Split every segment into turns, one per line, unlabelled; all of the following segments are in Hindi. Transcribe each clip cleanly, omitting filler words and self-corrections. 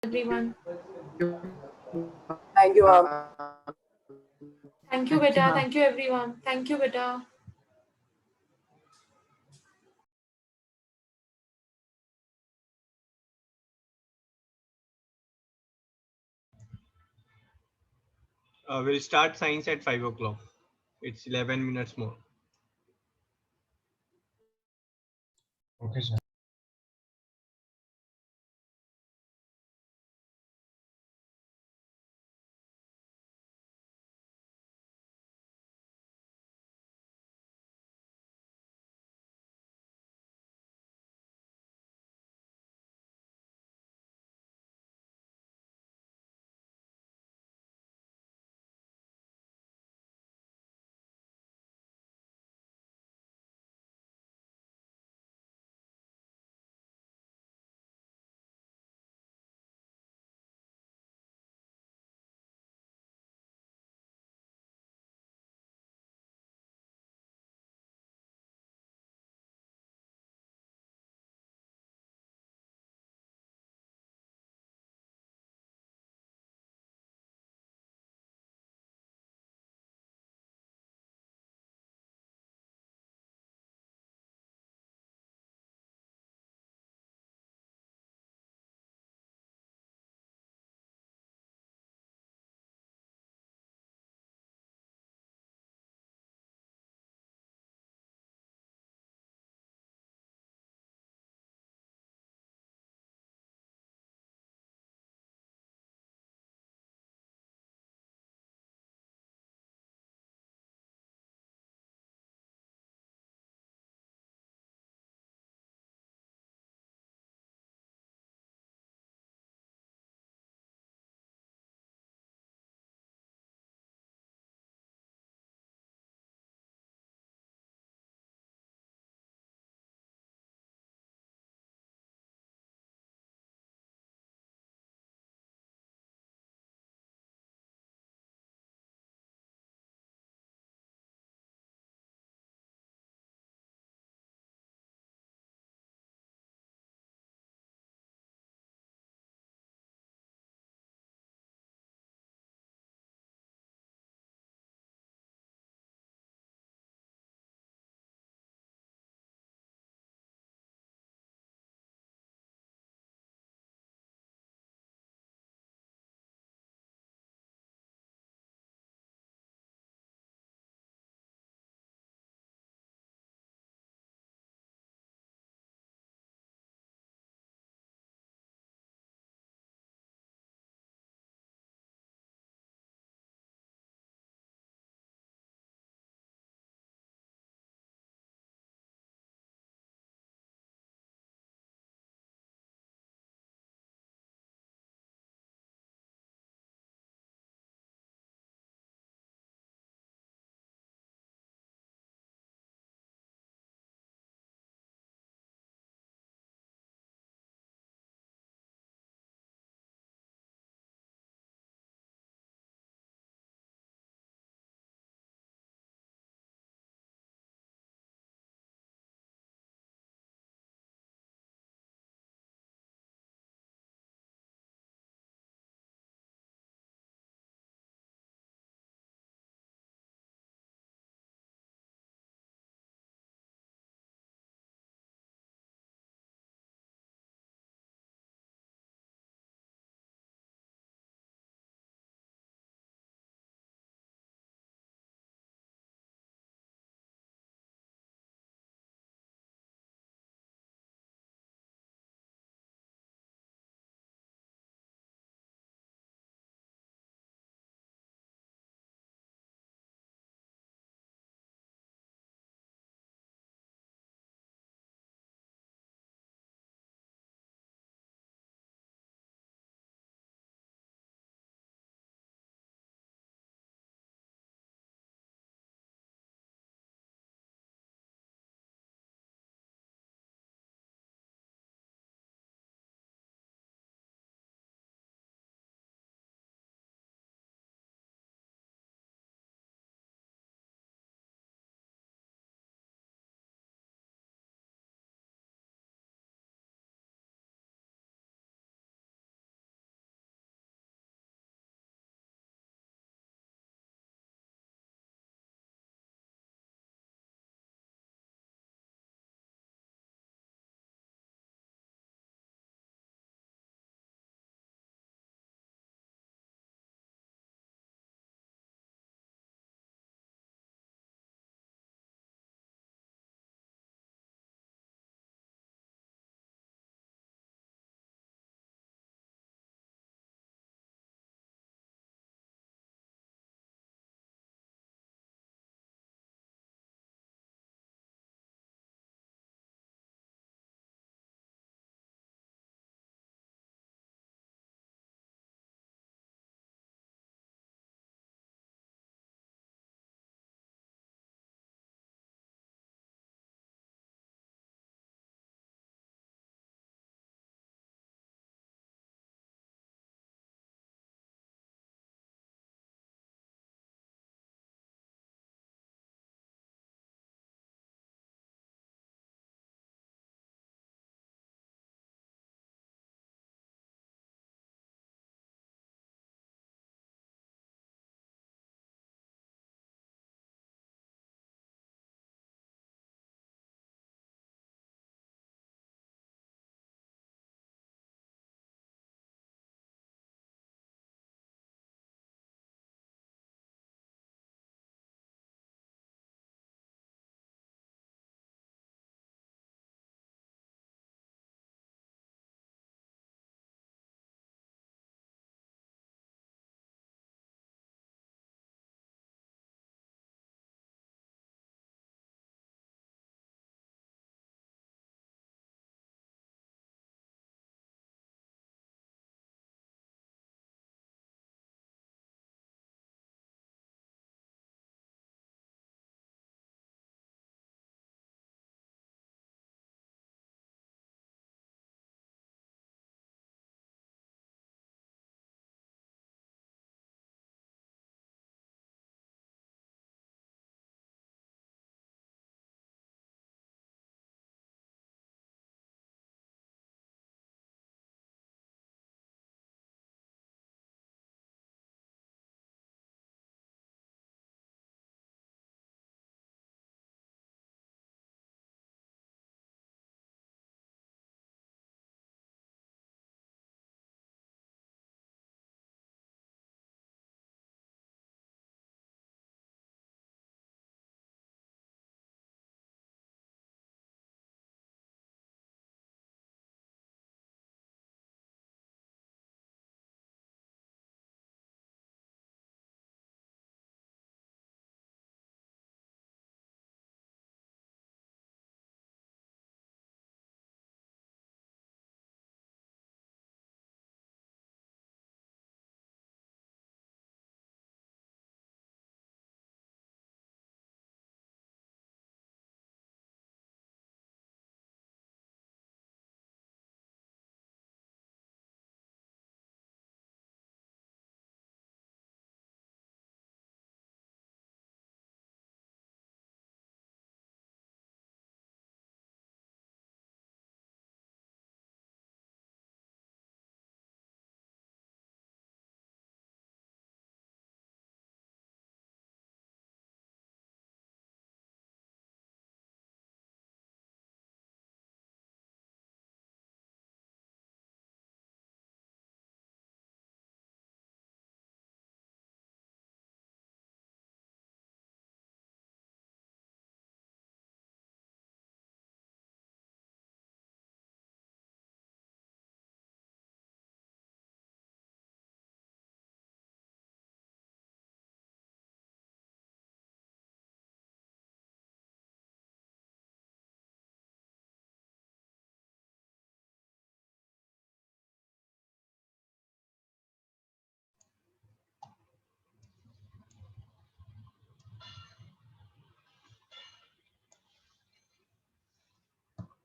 everyone.
Thank you, ma'am.
Thank you, beta. Thank you, everyone. Thank you, beta.
We'll start science at 5 o'clock. It's 11 minutes more.
Okay, sir.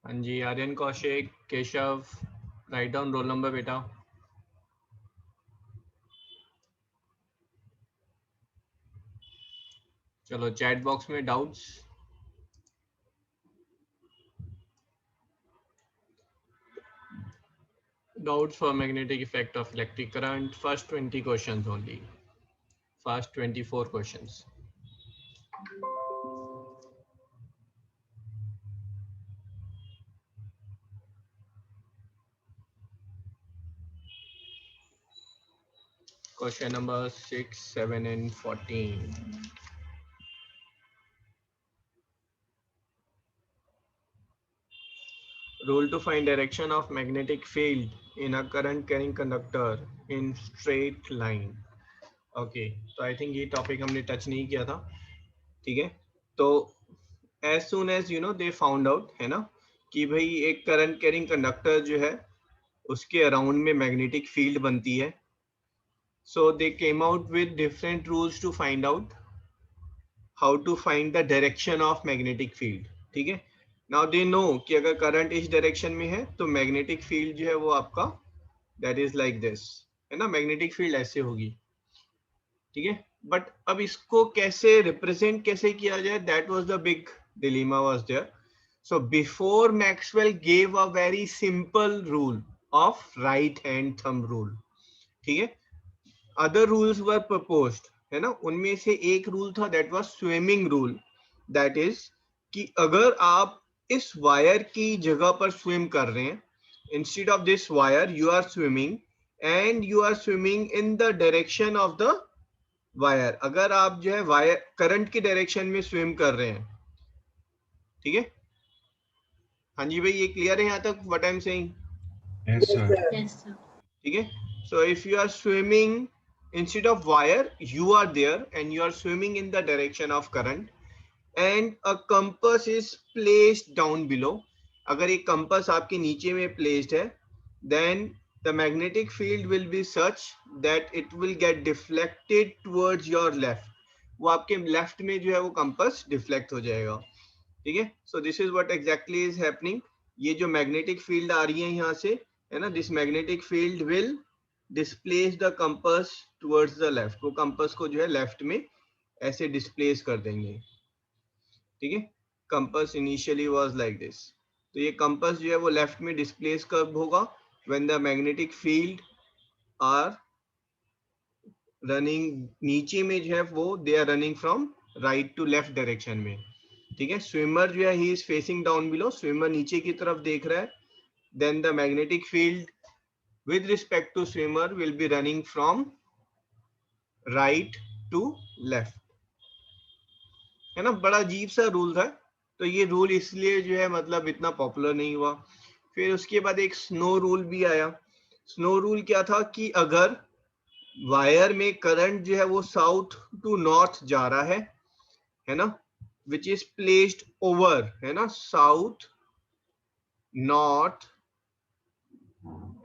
हाँ जी, Aryan Kaushik, Keshav, right down roll number बेटा। चलो चैट बॉक्स में doubts. Doubts for magnetic effect of electric current. First 20 questions only. First 24 questions. Question number 6, 7 and 14. Rule to find direction of magnetic field in a current carrying conductor in straight line. Okay, तो I think ये topic हमने touch नहीं किया था, ठीक है? तो as soon as you know they found out, है ना, कि भाई एक current carrying conductor जो है उसके around में magnetic field बनती है. So they came out with different rules to find out how to find the direction of magnetic field. ठीक है? Now they know कि अगर current इस direction में है तो magnetic field जो है वो आपका that is like this, है ना? Magnetic field ऐसे होगी, ठीक है? But अब इसको कैसे represent कैसे किया जाए, that was the big dilemma was there. So before Maxwell gave a very simple rule of right hand thumb rule, ठीक है? Other rules were proposed, है ना? उनमें से एक रूल था that was swimming rule, that is कि अगर आप इस वायर की जगह पर स्विम कर रहे हैं, instead of this wire you are swimming and you are swimming in the direction of the wire. अगर आप जो है वायर करंट की डायरेक्शन में स्विम कर रहे हैं, ठीक है? हाँ जी भाई, ये क्लियर है यहाँ तक what I'm saying?
Yes, sir.
Yes, sir.
ठीक है? So if you are swimming instead of wire, you are there and you are swimming in the direction of current and a compass is placed down below. अगर एक compass आपके नीचे में placed है, then the magnetic field will be such that it will get deflected towards your left. वो आपके left में जो है वो compass deflect हो जाएगा, ठीक है? So this is what exactly is happening. ये जो magnetic field आ रही है यहाँ से, है ना, this magnetic field will displace the compass towards the left. वो compass को जो है left में ऐसे displace कर देंगे, ठीक है? Compass initially was like this. तो ये compass जो है वो left में displace कब होगा? When the magnetic field are running, नीचे में जो है वो they are running from right to left direction में, ठीक है? Swimmer जो है he is facing down below. Swimmer नीचे की तरफ देख रहा है. Then the magnetic field with respect to swimmer will be running from right to left, है ना? बड़ा अजीब सा रूल था. तो ये रूल इसलिए जो है मतलब इतना पॉपुलर नहीं हुआ. फिर उसके बाद एक स्नो रूल भी आया. स्नो रूल क्या था कि अगर वायर में करंट जो है वो साउथ टू नॉर्थ जा रहा है ना, which is placed over, है ना, south, north,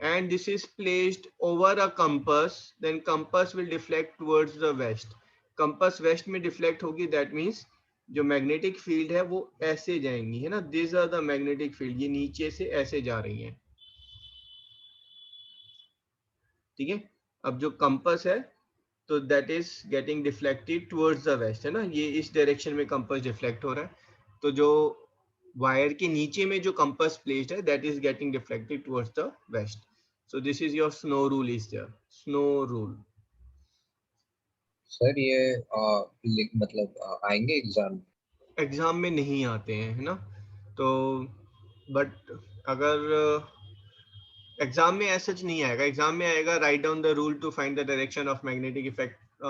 and this is placed over a compass, then compass will deflect towards the west. Compass west में deflect होगी, that means जो magnetic field है वो ऐसे जाएंगी, है ना? These are the magnetic field, ये नीचे से ऐसे जा रही हैं, ठीक है? अब जो compass है तो that is getting deflected towards the west, है ना? ये इस direction में compass deflect हो रहा है. तो जो वायर के नीचे में जो compass placed है that is getting deflected towards the west. So this is your snow rule is there. Snow rule.
Sir ये मतलब आएंगे एग्जाम?
एग्जाम में नहीं आते हैं, है ना? तो बट अगर एग्जाम में ऐसा सच नहीं आएगा. एग्जाम में आएगा write down the rule to find the direction of magnetic effect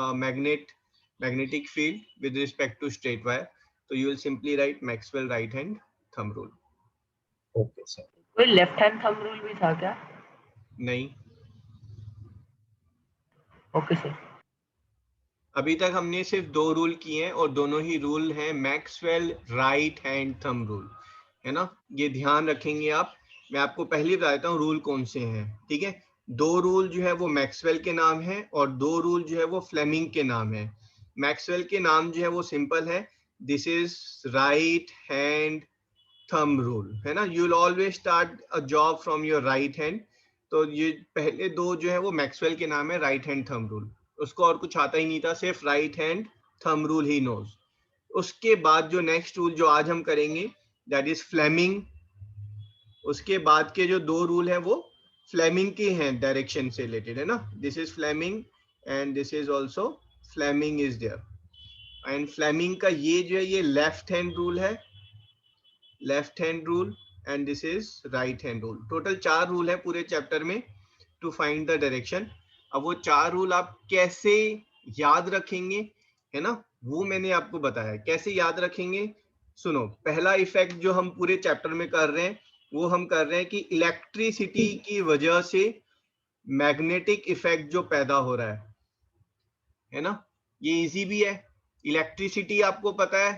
magnetic field with respect to straight wire. तो you will simply write Maxwell right hand thumb rule.
Okay sir.
कोई लेफ्ट हैंड थंब रूल भी था क्या?
नहीं,
ओके सर.
अभी तक हमने सिर्फ 2 रूल किए हैं और दोनों ही रूल हैं Maxwell right hand thumb rule, है ना? ये ध्यान रखेंगे आप. मैं आपको पहले बता देता हूँ रूल कौन से हैं, ठीक है? 2 रूल जो है वो मैक्सवेल के नाम है और 2 रूल जो है वो फ्लेमिंग के नाम है. मैक्सवेल के नाम जो है वो सिंपल है. This is right hand thumb rule, है ना. You will always start a job from your right hand. तो ये पहले दो जो है वो मैक्सवेल के नाम है, राइट हैंड थंब रूल. उसको और कुछ आता ही नहीं था, सिर्फ राइट हैंड थंब रूल ही नोज. उसके बाद जो नेक्स्ट रूल जो आज हम करेंगे दैट इज फ्लेमिंग. उसके बाद के जो दो रूल हैं वो फ्लेमिंग के हैं, डायरेक्शन से रिलेटेड, है ना. This is Fleming and this is also Fleming is there. And Fleming का ये जो है ये लेफ्ट हैंड रूल है, left hand rule, and this is right hand rule. Total 4 rule है पूरे चैप्टर में टू फाइंड द डायरेक्शन. अब वो 4 रूल आप कैसे याद रखेंगे, है ना, वो मैंने आपको बताया. कैसे याद रखेंगे, सुनो. पहला इफेक्ट जो हम पूरे चैप्टर में कर रहे हैं वो हम कर रहे हैं कि इलेक्ट्रिसिटी की वजह से मैग्नेटिक इफेक्ट जो पैदा हो रहा है ना. ये इजी भी है. इलेक्ट्रिसिटी आपको पता है,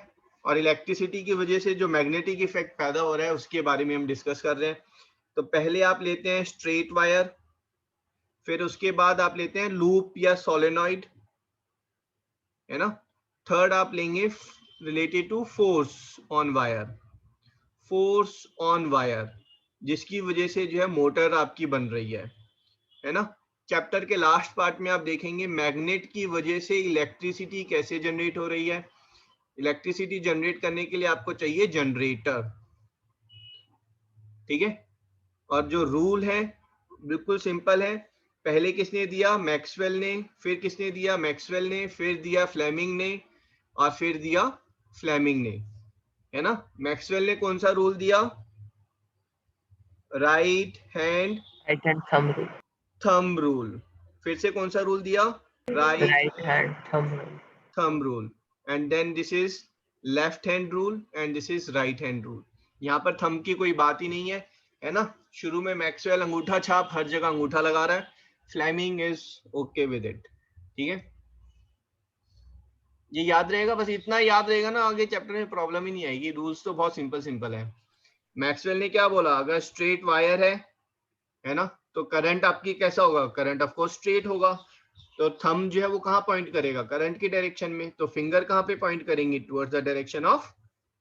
और इलेक्ट्रिसिटी की वजह से जो मैग्नेटिक इफेक्ट पैदा हो रहा है उसके बारे में हम डिस्कस कर रहे हैं. तो पहले आप लेते हैं स्ट्रेट वायर, फिर उसके बाद आप लेते हैं लूप या सोलेनॉइड, है ना. थर्ड आप लेंगे related to force on wire, force on wire, जिसकी वजह से जो है मोटर आपकी बन रही है ना. चैप्टर के लास्ट पार्ट में आप देखेंगे मैग्नेट की वजह से इलेक्ट्रिसिटी कैसे जनरेट हो रही है. इलेक्ट्रिसिटी जनरेट करने के लिए आपको चाहिए जनरेटर, ठीक है. और जो रूल है बिल्कुल सिंपल है. पहले किसने दिया, मैक्सवेल ने. फिर किसने दिया, मैक्सवेल ने. फिर दिया फ्लेमिंग ने, और फिर दिया फ्लेमिंग ने, है ना. मैक्सवेल ने कौन सा रूल दिया, right hand
thumb rule.
Rule. फिर से कौन सा रूल दिया,
right hand
thumb rule. And then this is left hand rule and this is right hand rule. यहाँ पर थंब की कोई बात ही नहीं है ना. शुरू में मैक्सवेल अंगूठा छाप हर जगह अंगूठा लगा रहा है. Fleming is okay with it, ठीक है. ये याद रहेगा, बस इतना याद रहेगा ना, आगे चैप्टर में प्रॉब्लम ही नहीं आएगी. रूल्स तो बहुत सिंपल है. मैक्सवेल ने क्या बोला, अगर स्ट्रेट वायर है ना, तो करंट आपकी कैसा होगा, करंट ऑफ कोर्स स्ट्रेट होगा. तो थंब जो है वो कहाँ पॉइंट करेगा, करंट की डायरेक्शन में. तो फिंगर कहाँ पे पॉइंट करेंगे, towards the direction of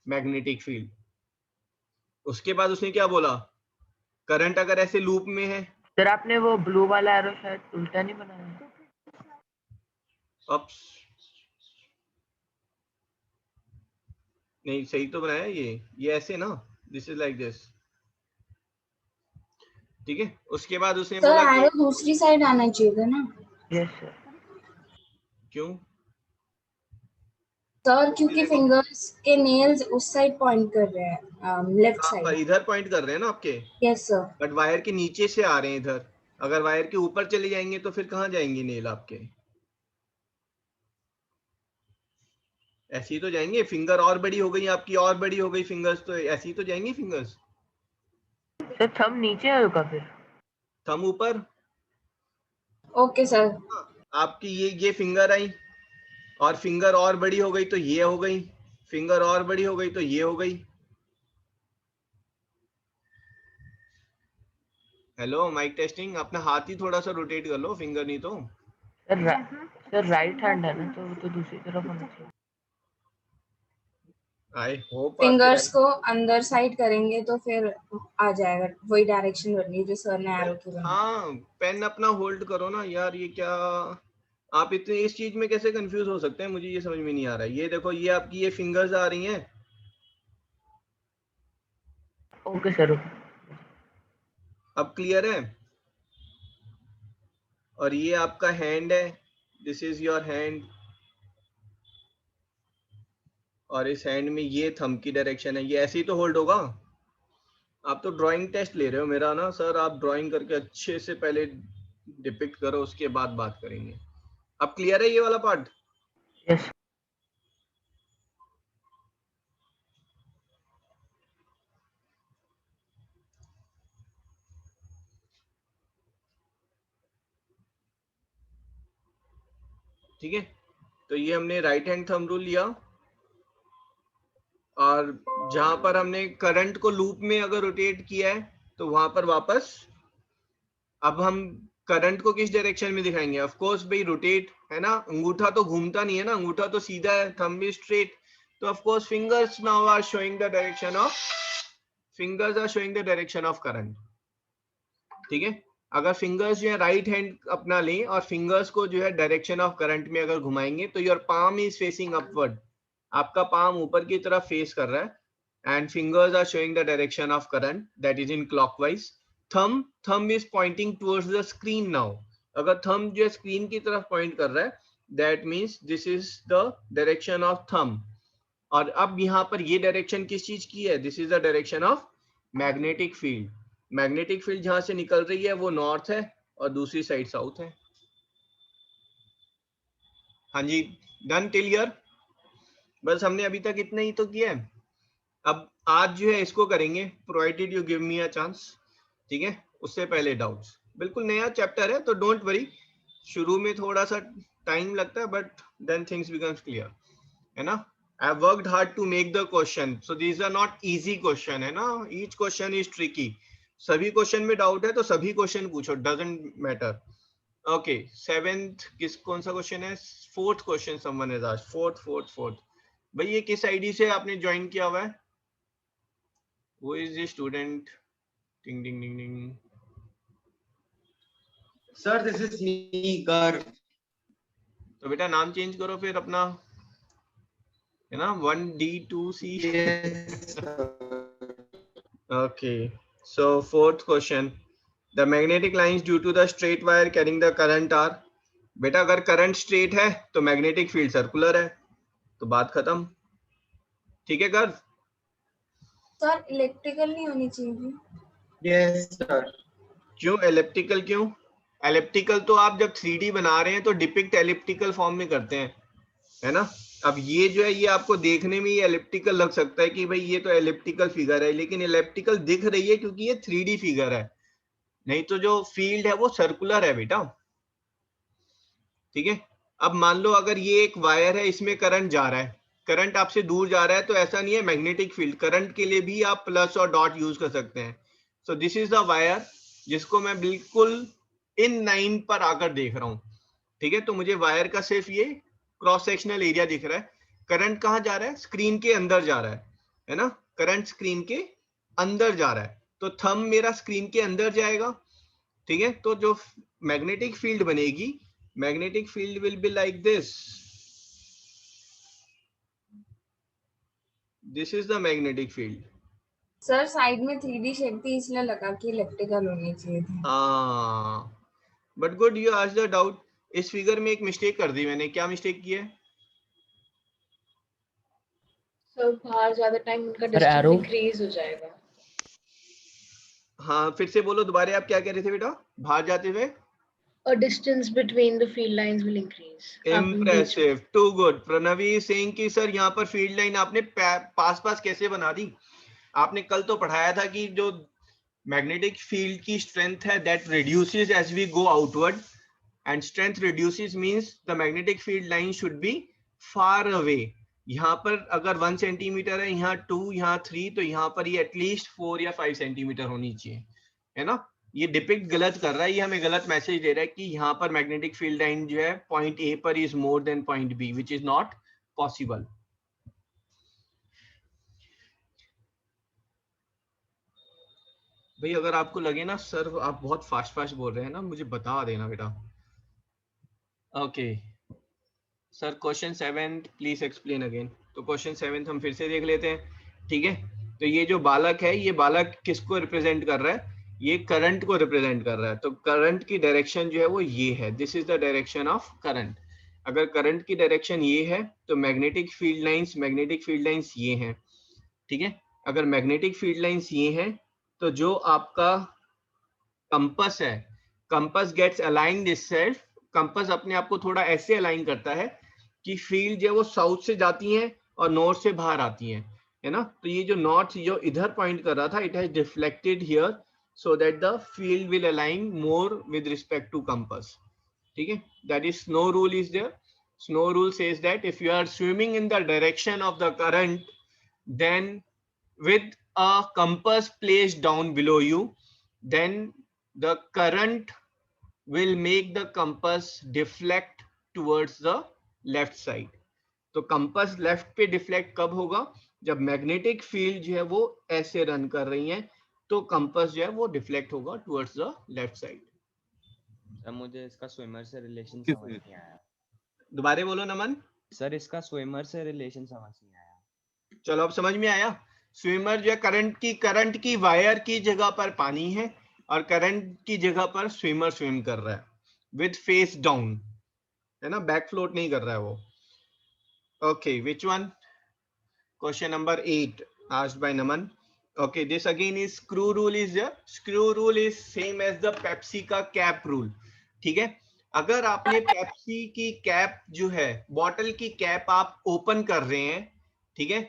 magnetic field. उसके बाद उसने क्या बोला, करंट अगर ऐसे लूप में है.
सर आपने वो ब्लू वाला एरो शायद उल्टा नहीं बनाया.
अप्स नहीं, सही तो बनाया. ये ऐसे ना, दिस इज लाइक दिस, ठीक है. उसके बाद उसने बोला
सर एरो दूसरी साइड आना चाहिए था ना.
Yes sir.
क्यों
सर क्योंकि फिंगर्स के नेल्स उस साइड पॉइंट कर रहे हैं, लेफ्ट
पर
साइड.
इधर पॉइंट कर रहे हैं ना आपके,
यस सर.
बट वायर के नीचे से आ रहे हैं इधर. अगर वायर के ऊपर चले जाएंगे तो फिर कहाँ जाएंगे नेल आपके, ऐसे ही तो जाएंगे. फिंगर और बड़ी हो गई आपकी, और बड़ी हो गई फिंगर्स, तो ऐसे ही तो जाएंगी फिंगर्स.
सर थंब नीचे होगा फिर.
थंब ऊपर.
Okay sir.
आपकी ये फिंगर आई, और फिंगर और बड़ी हो गई तो ये हो गई, फिंगर और बड़ी हो गई तो ये हो गई. Hello mic testing. अपना हाथ ही थोड़ा सा रोटेट कर लो, फिंगर नहीं तो.
सर राइट हैंड है ना, तो वो तो दूसरी तरफ होना चाहिए.
आई होप
फिंगर्स को अंदर साइड करेंगे तो फिर आ जाएगा, वही डायरेक्शन बनी जो सर ने एरो की बनाई.
हाँ, पेन अपना होल्ड करो ना यार. ये क्या, आप इतने इस चीज में कैसे कंफ्यूज हो सकते हैं, मुझे ये समझ में नहीं आ रहा है. ये देखो, ये आपकी ये फिंगर्स आ रही हैं.
Okay sir.
अब क्लियर है. और ये आपका हैंड है, दिस इज योर हैंड. और इस हैंड में ये थंब की डायरेक्शन है. ये ऐसे ही तो होल्ड होगा. आप तो ड्राइंग टेस्ट ले रहे हो मेरा ना सर. आप ड्राइंग करके अच्छे से पहले डिपिक्ट करो, उसके बाद बात करेंगे. अब क्लियर है ये वाला पार्ट.
यस.
ठीक है. तो ये हमने राइट हैंड थंब रूल लिया, और जहां पर हमने करंट को लूप में अगर रोटेट किया है तो वहां पर वापस अब हम करंट को किस डायरेक्शन में दिखाएंगे. ऑफ कोर्स भाई रोटेट, है ना. अंगूठा तो घूमता नहीं है ना, अंगूठा तो सीधा है, थंब इज स्ट्रेट. तो of course fingers now are showing the direction of fingers are showing the direction of current, ठीक है। अगर फिंगर्स जो है राइट हैंड अपना लें और फिंगर्स को जो है डायरेक्शन ऑफ करंट में अगर घुमाएंगे तो your palm is facing upward, आपका पाम ऊपर की तरफ फेस कर रहा है and fingers are showing the direction of current that is in clockwise. Thumb is pointing towards the screen now, अगर थंब जो है स्क्रीन की तरफ पॉइंट कर रहा है that means this is the direction of thumb. और अब यहाँ पर ये डायरेक्शन किस चीज की है, this is the direction of magnetic field. Magnetic field जहां से निकल रही है वो नॉर्थ है और दूसरी साइड साउथ है। हाँ जी, डन टिल हियर। बस हमने अभी तक इतना ही तो किया है। अब आज जो है इसको करेंगे provided you give me a chance, ठीक है। उससे पहले डाउट्स, बिल्कुल नया चैप्टर है तो डोंट वरी, शुरू में थोड़ा सा टाइम लगता है but then things becomes clear, है ना। I have worked hard to make the question, so these are not easy question, है ना, each question is tricky। सभी क्वेश्चन में डाउट है तो सभी क्वेश्चन पूछो, doesn't matter। ओके, सेवेंथ किस कौन सा क्वेश्चन है, fourth question someone has asked, fourth भाई ये किस आईडी से आपने ज्वाइन किया हुआ है, वो इज द स्टूडेंट, टिंग टिंग टिंग टिंग।
सर दिस इज मी गर्व।
तो बेटा नाम चेंज करो फिर अपना, है ना, 1D2C। Okay, so fourth question, the magnetic lines due to the straight wire carrying the current are, बेटा अगर करंट स्ट्रेट है तो मैग्नेटिक फील्ड सर्कुलर है, तो बात खत्म, ठीक है गर्व।
सर इलेक्ट्रिकल नहीं होनी चाहिए।
Yes sir.
क्यों एलिप्टिकल, क्यों एलिप्टिकल? तो आप जब 3D बना रहे हैं तो डिपिक्ट एलिप्टिकल फॉर्म में करते हैं, है ना। अब ये जो है ये आपको देखने में ये एलिप्टिकल लग सकता है कि भाई ये तो एलिप्टिकल फिगर है, लेकिन एलिप्टिकल दिख रही है क्योंकि ये 3D फिगर है, नहीं तो जो फील्ड है वो सर्कुलर है बेटा, ठीक है। अब मान लो अगर ये एक वायर है, इसमें करंट जा रहा है, करंट आपसे दूर जा रहा है, तो ऐसा नहीं है मैग्नेटिक फील्ड, करंट के लिए भी आप प्लस और डॉट यूज कर सकते हैं। So this is the wire जिसको मैं बिल्कुल इन लाइन पर आकर देख रहा हूं, ठीक है। तो मुझे वायर का सिर्फ ये क्रॉस सेक्शनल एरिया दिख रहा है, करंट कहाँ जा रहा है, स्क्रीन के अंदर जा रहा है ना, करंट स्क्रीन के अंदर जा रहा है, तो थंब मेरा स्क्रीन के अंदर जाएगा, ठीक है। तो जो मैग्नेटिक फील्ड बनेगी, magnetic field will be like this, this is the magnetic field.
Sir side में 3D शेप थी इसलिए लगा कि इलेक्ट्रिकल होनी चाहिए थी।
But good you asked the doubt. इस फिगर में एक मिस्टेक कर दी मैंने, क्या मिस्टेक की है?
सर बाहर ज्यादा टाइम उनका डिस्टेंस इंक्रीज हो जाएगा।
हाँ फिर से बोलो दोबारा, आप क्या कह रहे थे बेटा, बाहर जाते हुए?
A distance between the field lines will increase।
Impressive, too good। Pranavi Singh की सर यहाँ पर फील्ड लाइन आपने पास कैसे बना दी? आपने कल तो पढ़ाया था कि जो मैग्नेटिक फील्ड की स्ट्रेंथ है that reduces as we go outward, and strength reduces means the magnetic field line should be far away. यहाँ पर अगर 1 सेंटीमीटर है, यहाँ 2, यहाँ 3, तो यहाँ पर ये एटलीस्ट 4 या 5 सेंटीमीटर होनी चाहिए, है ना। ये डिपिक्ट गलत कर रहा है, ये हमें गलत मैसेज दे रहा है कि यहाँ पर मैग्नेटिक फील्ड लाइन जो है पॉइंट ए पर is more than point B, which is not possible. भाई अगर आपको लगे ना सर आप बहुत फास्ट बोल रहे हैं ना, मुझे बता देना बेटा। Okay sir, question 7 please explain again. तो क्वेश्चन 7 हम फिर से देख लेते हैं, ठीक है। तो ये जो बालक है, ये बालक किसको रिप्रेजेंट कर रहा है? ये करंट को रिप्रेजेंट कर रहा है। तो करंट की डायरेक्शन जो है वो ये है, this is the direction of current. अगर करंट की डायरेक्शन ये है तो मैग्नेटिक फील्ड लाइंस ये हैं, ठीक है। अगर मैग्नेटिक फील्ड लाइंस ये हैं तो जो आपका कंपस है, compass gets aligned itself, compass अपने आप को थोड़ा ऐसे अलाइन करता है कि फील्ड जो है वो साउथ से जाती हैं और नॉर्थ से बाहर आती हैं, है ना। तो ये जो नॉर्थ जो इधर पॉइंट कर रहा था, it has deflected here so that the field will align more with respect to compass, ठीक है। that is Snow rule is there। Snow rule says that if you are swimming in the direction of the current, then with a compass placed down below you, then the current will make the compass deflect towards the left side। तो compass left पे deflect कब होगा? जब मैग्नेटिक फील्ड जो है वो ऐसे रन कर रही है तो कंपास जो है वो डिफ्लेक्ट होगा towards the left side.
Sir मुझे इसका स्विमर से रिलेशन समझ नहीं आया।
दोबारा बोलो नमन।
सर इसका स्विमर से रिलेशन समझ नहीं आया।
चलो अब समझ में आया। स्विमर जो है करंट की वायर की जगह पर पानी है और करंट की जगह पर स्विमर स्विम कर रहा है विद फेस डाउन, है ना, बैक फ्लोट नहीं कर रहा है वो। Okay, which one? Question number 8 asked by Naman. Okay, this again is screw rule is there. Screw rule is same as the Pepsi का cap rule. ठीक है, अगर आपने पेप्सी की कैप जो है, बॉटल की कैप आप ओपन कर रहे हैं, ठीक है,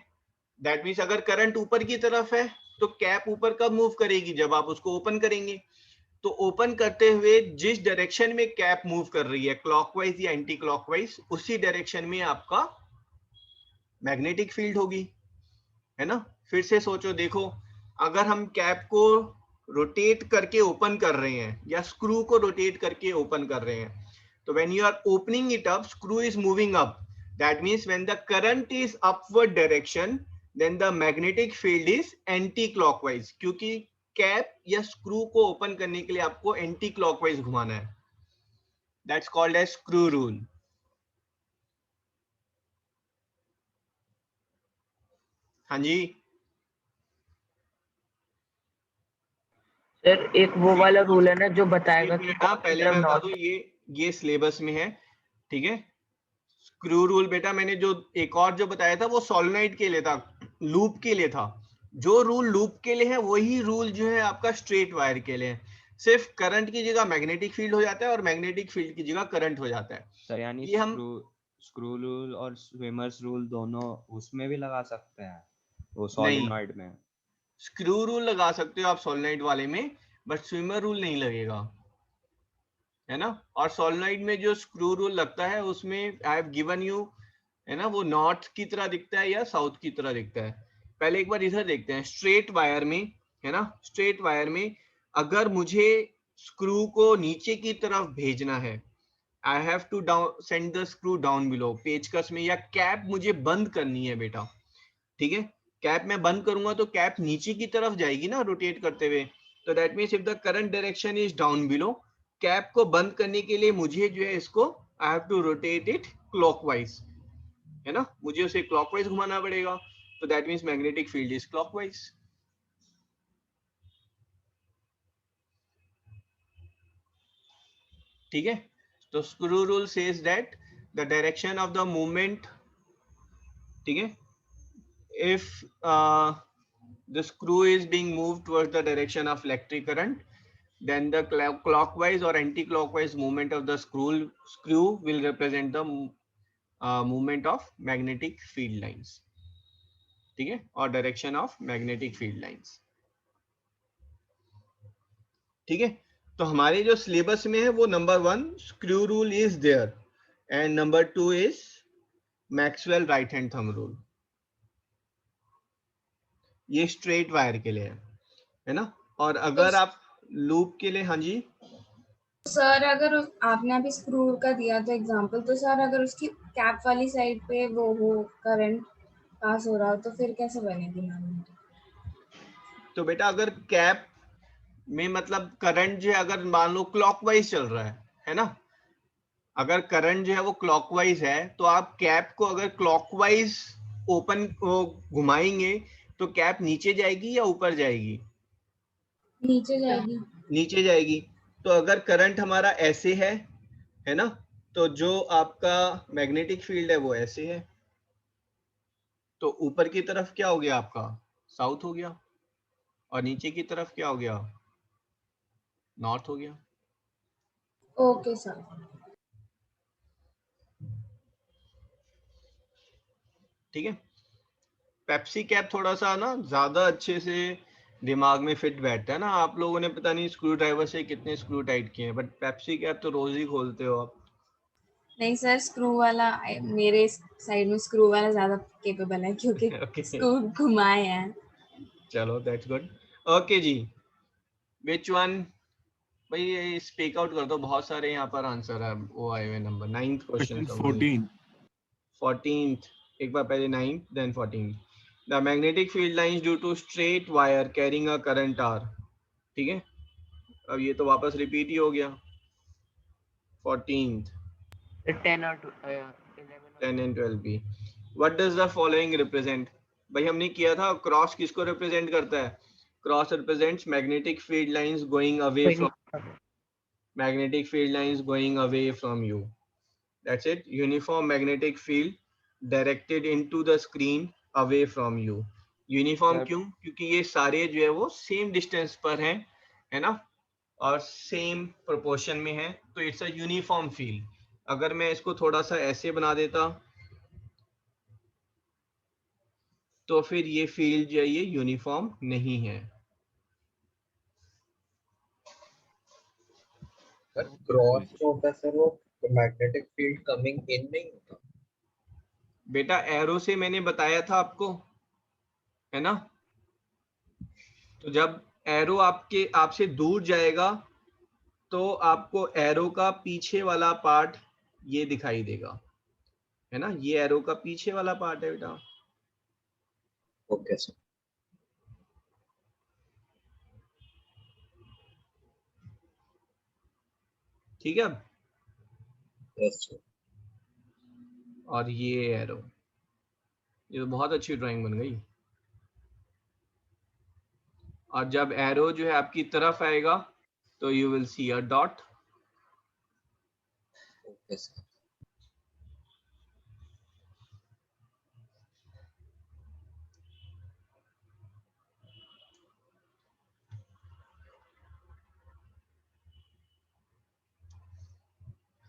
दैट मीन्स अगर करंट ऊपर की तरफ है तो कैप ऊपर कब मूव करेगी? जब आप उसको ओपन करेंगे। तो ओपन करते हुए जिस डायरेक्शन में कैप मूव कर रही है, क्लॉकवाइज या एंटी क्लॉकवाइज, उसी डायरेक्शन में आपका मैग्नेटिक फील्ड होगी, है ना। फिर से सोचो, देखो, अगर हम कैप को रोटेट करके ओपन कर रहे हैं या स्क्रू को रोटेट करके ओपन कर रहे हैं, तो when you are opening it up, screw is moving up, that means when the current is upward direction, then the magnetic field is anti clockwise, क्योंकि कैप या स्क्रू को ओपन करने के लिए आपको एंटी क्लॉकवाइज घुमाना है। That's called as screw rule. हाँ जी
सर एक वो वाला रूल है ना जो बताएगा कि
बेटा, पहले मैं बता दूं, ये सिलेबस में है, ठीक है। स्क्रू रूल बेटा मैंने जो एक और जो बताया था वो सोलेनॉइड के लिए था, लूप के लिए था। जो रूल लूप के लिए है वही रूल जो है आपका स्ट्रेट वायर के लिए है। सिर्फ करंट की जगह मैग्नेटिक फील्ड हो जाता है और मैग्नेटिक फील्ड की जगह करंट हो जाता है।
सर यानी
ये हम
स्क्रू रूल और स्विमर्स रूल दोनों उसमें भी लगा सकते हैं, वो सोलेनॉइड में?
स्क्रू रूल लगा सकते हो आप सोलेनॉइड वाले में, बट स्विमर रूल नहीं लगेगा, है ना। और सोलेनॉइड में जो स्क्रू रूल लगता है उसमें आई हैव गिवन यू, है ना, वो नॉर्थ की तरह दिखता है या साउथ की तरह दिखता है। पहले एक बार इधर देखते हैं, स्ट्रेट वायर में, है ना, स्ट्रेट वायर में अगर मुझे स्क्रू को नीचे की तरफ भेजना है, I have to down send the screw down below, पेचकस में, या कैप मुझे बंद करनी है बेटा, ठीक है, कैप में बंद करूंगा तो कैप नीचे की तरफ जाएगी ना रोटेट करते हुए। तो that means if the current direction is down below, cap को बंद करने के लिए मुझे जो है इसको I have to rotate it clockwise, है ना, मुझे उसे क्लॉकवाइज घुमाना पड़ेगा। तो that means magnetic field is clockwise. ठीक है, तो screw rule says that the direction of the movement, ठीक है, if the screw is being moved towards the direction of electric current, then the clockwise or anti-clockwise movement of the screw will represent the movement of magnetic field lines, ठीक है, और direction of magnetic field lines, ठीक है। तो हमारे जो सिलेबस में है वो number 1 screw rule is there and number 2 is Maxwell right hand thumb rule. ये स्ट्रेट वायर के लिए है ना। और अगर आप लूप के लिए, हाँ जी
सर, अगर आपने अभी स्क्रू का दिया तो एग्जांपल, तो सर अगर उसकी कैप वाली साइड पे वो हो करंट पास हो रहा हो तो फिर कैसे बनेगी मैग्नेटिक?
तो बेटा अगर कैप में मतलब करंट जो है अगर मान लो क्लॉकवाइज चल रहा है ना, अगर करंट जो है वो क्लॉकवाइज है तो आप कैप को अगर क्लॉकवाइज ओपन घुमाएंगे तो कैप नीचे जाएगी या ऊपर जाएगी?
नीचे जाएगी।
नीचे जाएगी। तो अगर करंट हमारा ऐसे है ना, तो जो आपका मैग्नेटिक फील्ड है वो ऐसे है, तो ऊपर की तरफ क्या हो गया आपका? साउथ हो गया, और नीचे की तरफ क्या हो गया? नॉर्थ हो गया।
Okay sir.
ठीक है, पेप्सी कैप थोड़ा सा ना ज्यादा अच्छे से दिमाग में फिट बैठता है ना। आप लोगों ने पता नहीं स्क्रू ड्राइवर से कितने स्क्रू टाइट किए हैं, बट पेप्सी कैप तो रोज ही खोलते हो आप।
नहीं सर, स्क्रू वाला मेरे साइड में स्क्रू वाला ज्यादा केपेबल है क्योंकि
Okay.
स्क्रू घुमाए हैं।
चलो दैट्स गुड। ओके जी, विच वन? भाई ये स्पीक आउट कर दो, बहुत सारे यहाँ पर आंसर है वो आए हुए। Number 9th question
14th।
14th, एक बार पहले 9th then 14th। The magnetic field lines due to straight wire carrying a current are. ठीक है, अब ये तो वापस रिपीट ही हो गया। 14th
10 और 11
10 and 12 भी। What does the following represent? भाई हमने किया था, क्रॉस किसको रिप्रेजेंट करता है? Cross represents magnetic field lines going away from magnetic field lines going away from you. That's it. Uniform magnetic field directed into the screen away from you. Uniform
Sir,
क्यों? क्योंकि ये सारे जो है वो सेम डिस्टेंस पर हैं, है ना, और सेम प्रोपोर्शन में है, तो इट्स अ यूनिफॉर्म फील्ड। अगर मैं इसको थोड़ा सा ऐसे बना देता तो फिर ये फील्ड जो है ये यूनिफॉर्म नहीं है।
सर क्रॉस जो होता है सर वो मैग्नेटिक फील्ड कमिंग इन नहीं होता।
बेटा एरो से मैंने बताया था आपको, है ना, तो जब एरो आपसे दूर जाएगा तो आपको एरो का पीछे वाला पार्ट ये दिखाई देगा, है ना, ये एरो का पीछे वाला पार्ट है बेटा।
Okay sir.
ठीक है, अब
यस सर।
और ये एरो, ये तो बहुत अच्छी ड्राइंग बन गई। और जब एरो जो है आपकी तरफ आएगा तो you will see a dot.
Okay sir.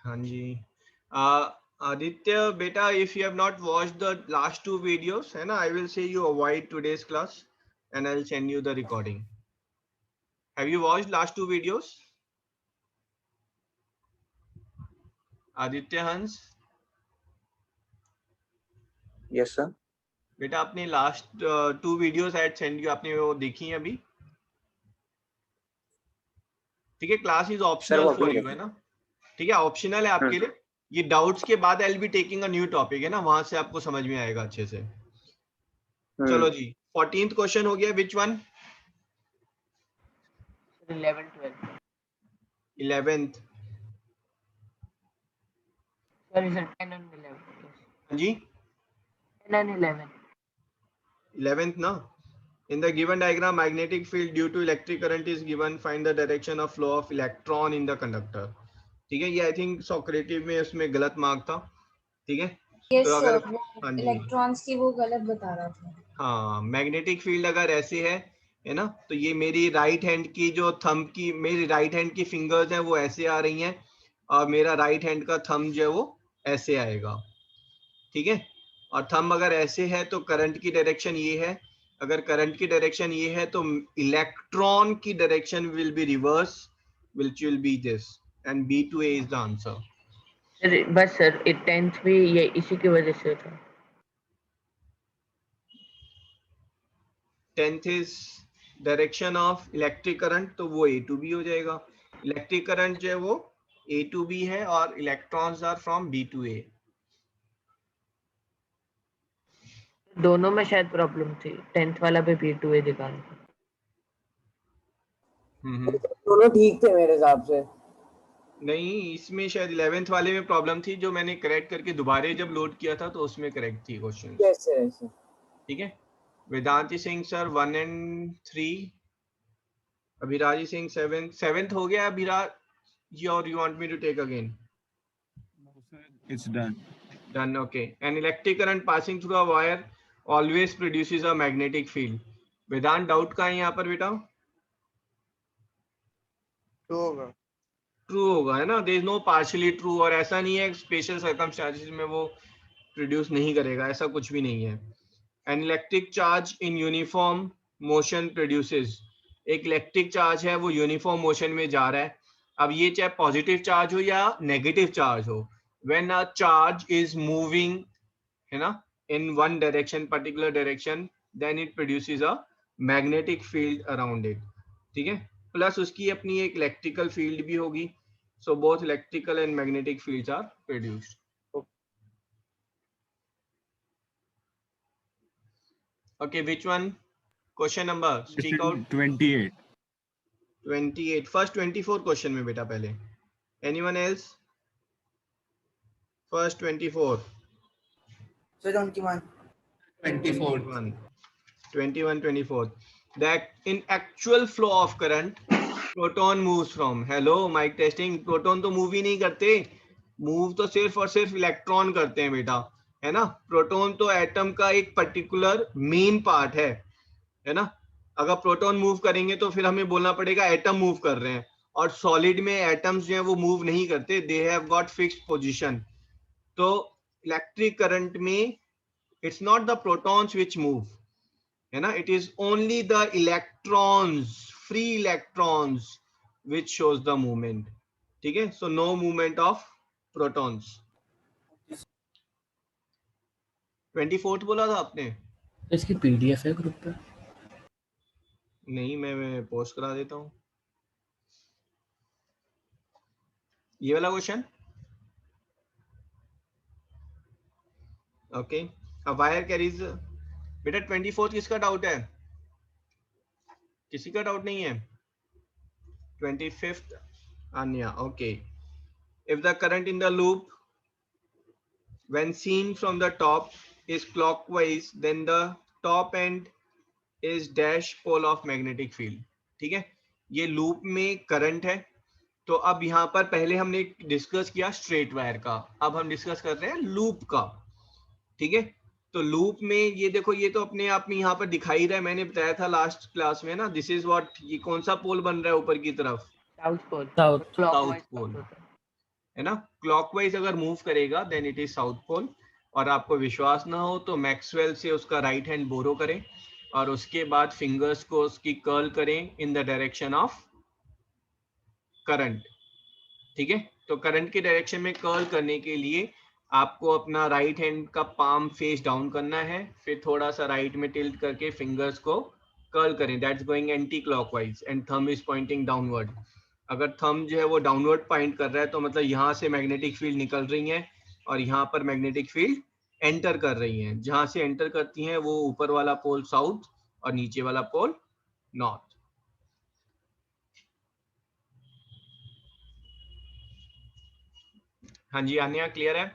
हाँ जी, आदित्य बेटा, if you have not watched the last 2 videos, है ना, I will say you avoid today's class and I will send you the recording. Have you watched last 2 videos? Aditya हंस,
यस सर।
बेटा आपने last 2 videos I send you, आपने वो देखी हैं अभी? ठीक है, class is optional for you, है ना, ठीक है, ऑप्शनल है आपके लिए। ये डाउट्स के बाद I will be taking a new topic, है ना, वहां से आपको समझ में आएगा अच्छे से। चलो जी, 14th क्वेश्चन हो गया, which one?
11 12
11th।
Sorry sir 10 and 11
हाँ जी,
10 and 11
11th ना। In the given diagram, magnetic field due to electric current is given. Find the direction of flow of electron in the conductor. ठीक है, ये आई थिंक सॉक्रेटिव में उसमें गलत मार्क था। ठीक है,
यस
तो अगर,
सर, वो
हाँ जी,
इलेक्ट्रॉन्स की वो गलत बता रहा था।
हाँ, मैग्नेटिक फील्ड अगर ऐसे है ना, तो ये मेरी राइट हैंड की जो थंब की, मेरी राइट हैंड की फिंगर्स हैं वो ऐसे आ रही हैं, और मेरा राइट हैंड का थंब जो है वो ऐसे आएगा। ठीक है, और थंब अगर ऐसे है तो करंट की डायरेक्शन ये है, अगर करंट की डायरेक्शन ये है तो इलेक्ट्रॉन की direction will be reverse, which will be this, and B2A is the answer.
Sir बस सर 10th भी ये इसी की वजह से था।
10th is direction of electric current, तो वो A2B हो जाएगा। इलेक्ट्रिक करंट जो है वो A2B है और इलेक्ट्रॉन्स आर फ्रॉम B2A।
दोनों में शायद प्रॉब्लम थी, 10th वाला भी B2A दिखा रहा था।
दोनों ठीक थे मेरे हिसाब से।
नहीं, इसमें शायद 11th वाले में प्रॉब्लम थी, जो मैंने करेक्ट करके दोबारा जब लोड किया था तो उसमें करेक्ट थी क्वेश्चन। ठीक है, Vedanti Singh sir 1 and 3, Abhiraji Singh 7th हो गया अभिराज जी, और you want me to take again?
It's done.
Done, okay. An electric current passing through a wire always produces a magnetic field. Vedant doubt का है यहाँ पर बेटा?
ट्रू होगा।
ट्रू होगा, है ना, there is no partially true, और ऐसा नहीं है स्पेशल सर्कमस्टेंसेस में वो प्रोड्यूस नहीं करेगा, ऐसा कुछ भी नहीं है। An electric charge in uniform motion produces, एक इलेक्ट्रिक चार्ज है वो यूनिफॉर्म मोशन में जा रहा है। अब ये चाहे पॉजिटिव चार्ज हो या नेगेटिव चार्ज हो, when a charge is moving, है ना, in one direction, particular direction, then it produces a magnetic field around it. ठीक है, प्लस उसकी अपनी एक इलेक्ट्रिकल फील्ड भी होगी, so both electrical and magnetic fields are produced. Okay, which one? Question number. Speak out.
28.
28. First 24 question में बेटा पहले. Anyone else? First 24.
So 21.
21. 24. That in actual flow of current, proton moves from. Hello, mic testing. Proton तो move ही नहीं करते. Move तो सिर्फ और सिर्फ इलेक्ट्रॉन करते हैं बेटा, है ना. प्रोटॉन तो एटम का एक पर्टिकुलर मेन पार्ट है ना. अगर प्रोटॉन मूव करेंगे तो फिर हमें बोलना पड़ेगा एटम मूव कर रहे हैं, और सॉलिड में एटम्स जो है वो मूव नहीं करते, they have got fixed position. तो इलेक्ट्रिक करंट में it's not the protons which move, है ना, it is only the electrons, free electrons which shows the movement. ठीक है, so no movement of protons. 24th बोला था आपने?
इसकी पीडीएफ है ग्रुप पे?
नहीं, मैं पोस्ट करा देता हूँ ये वाला question. Okay, a wire carries. बेटा 24th किसका डाउट है? किसी का डाउट नहीं है? 25th Anya. Okay, if the current in the loop when seen from the top is clockwise, then the top end is dash pole of magnetic field. ठीक है, ये लूप में करंट है. तो अब यहाँ पर पहले हमने डिस्कस किया स्ट्रेट वायर का, अब हम डिस्कस कर रहे हैं लूप का. ठीक है, तो लूप में ये देखो, ये तो अपने आप में यहाँ पर दिखाई रहा है, मैंने बताया था लास्ट क्लास में ना. दिस इज व्हाट, ये कौन सा पोल बन रहा है ऊपर की तरफ?
South pole.
साउथ पोल, है ना. क्लॉकवाइज अगर मूव करेगा then it is south pole. और आपको विश्वास ना हो तो मैक्सवेल से उसका राइट हैंड बोरो करें और उसके बाद फिंगर्स को उसकी कर्ल करें इन द डायरेक्शन ऑफ करंट. ठीक है, तो करंट के डायरेक्शन में कर्ल करने के लिए आपको अपना राइट हैंड का पाम फेस डाउन करना है, फिर थोड़ा सा राइट में टिल्ट करके फिंगर्स को कर्ल करें. That's going anti clockwise and thumb is Poynting downward. अगर थंब जो है वो डाउनवर्ड पॉइंट कर रहा है तो मतलब यहाँ से मैग्नेटिक फील्ड निकल रही है और यहाँ पर मैग्नेटिक फील्ड एंटर कर रही है. जहां से एंटर करती हैं वो ऊपर वाला पोल साउथ और नीचे वाला पोल नॉर्थ. हाँ जी आन्या, क्लियर है?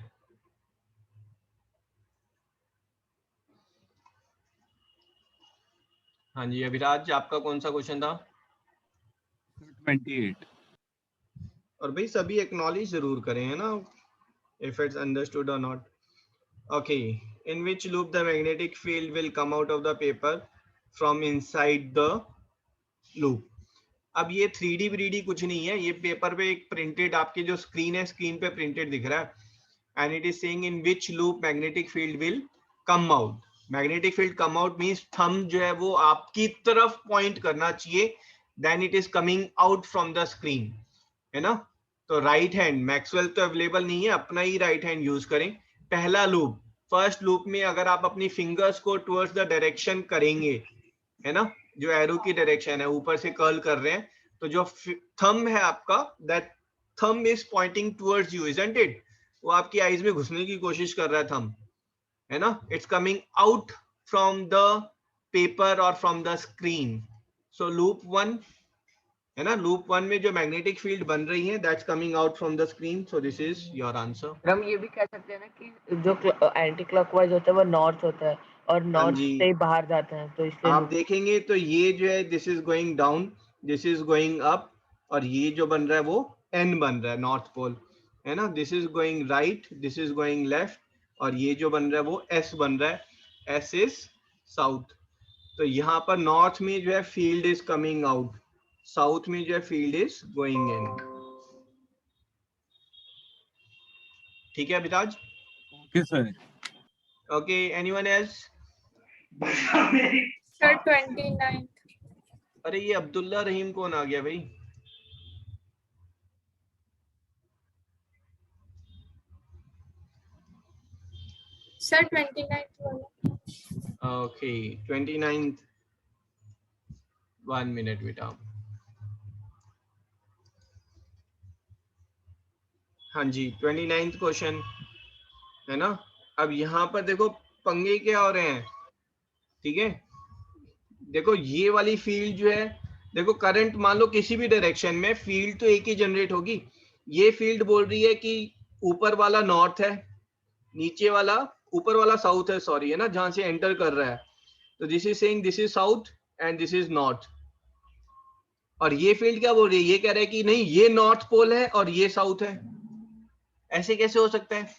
हाँ जी अभिराज, आपका कौन सा क्वेश्चन था?
28.
और भाई सभी एक्नॉलेज जरूर करें, है ना, if it's understood or not. Okay, in which loop the magnetic field will come out of the paper from inside the loop. अब ये 3D ब्रीडी कुछ नहीं है, ये पेपर पे एक प्रिंटेड आपकी जो स्क्रीन है, स्क्रीन पे प्रिंटेड दिख रहा है. And it is saying in which loop magnetic field will come out. Magnetic field come out means thumb जो है वो आपकी तरफ पॉइंट करना चाहिए, then it is coming out from the screen, है ना. तो राइट हैंड, मैक्सवेल तो अवेलेबल नहीं है, अपना ही राइट हैंड यूज करें. पहला लूप, फर्स्ट लूप में अगर आप अपनी फिंगर्स को टुवर्ड्स द डायरेक्शन करेंगे, है ना, जो एरो की डायरेक्शन है ऊपर से कर्ल कर रहे हैं, तो जो थंब है आपका, that thumb is pointing towards you, isn't it? वो आपकी आईज में घुसने की कोशिश कर रहा है थंब, है ना. It's coming out from the paper और from the screen. So loop 1, है ना, लूप 1 में जो मैग्नेटिक फील्ड बन रही है that's coming out from the screen. So this is your answer.
हम ये भी कह सकते हैं ना कि जो एंटी क्लॉकवाइज होता है वो नॉर्थ होता है और नॉर्थ से ही बाहर जाते हैं, तो इसलिए
आप देखेंगे तो ये जो है this is going down, this is going up, और ये जो बन रहा है वो एन बन रहा है, नॉर्थ पोल, है ना. This is going right, this is going left, और ये जो बन रहा है वो एस बन रहा है, एस इज साउथ. तो यहाँ पर नॉर्थ में जो है field is coming out, south में जो है फील्ड इज गोइंग इन. ठीक है Abhiraj?
Okay, sir.
Okay, anyone else?
Sir, 29th.
अरे ये अब्दुल्ला रहीम कौन आ गया भाई?
Sir, 29th वाला.
Okay 29th. 1 minute बेटा. हाँ जी 29th क्वेश्चन, है ना. अब यहाँ पर देखो पंगे क्या हो रहे हैं. ठीक है, देखो ये वाली फील्ड जो है, देखो करंट मान लो किसी भी डायरेक्शन में फील्ड तो एक ही जनरेट होगी। ये फील्ड बोल रही है कि ऊपर वाला नॉर्थ है, नीचे वाला ऊपर वाला साउथ है, सॉरी, है ना, जहां से एंटर कर रहा है। तो this is saying this is south and this is north. और ये फील्ड क्या बोल रही है, ये कह रहा है कि नहीं ये नॉर्थ पोल है और ये साउथ है। ऐसे कैसे हो सकता है?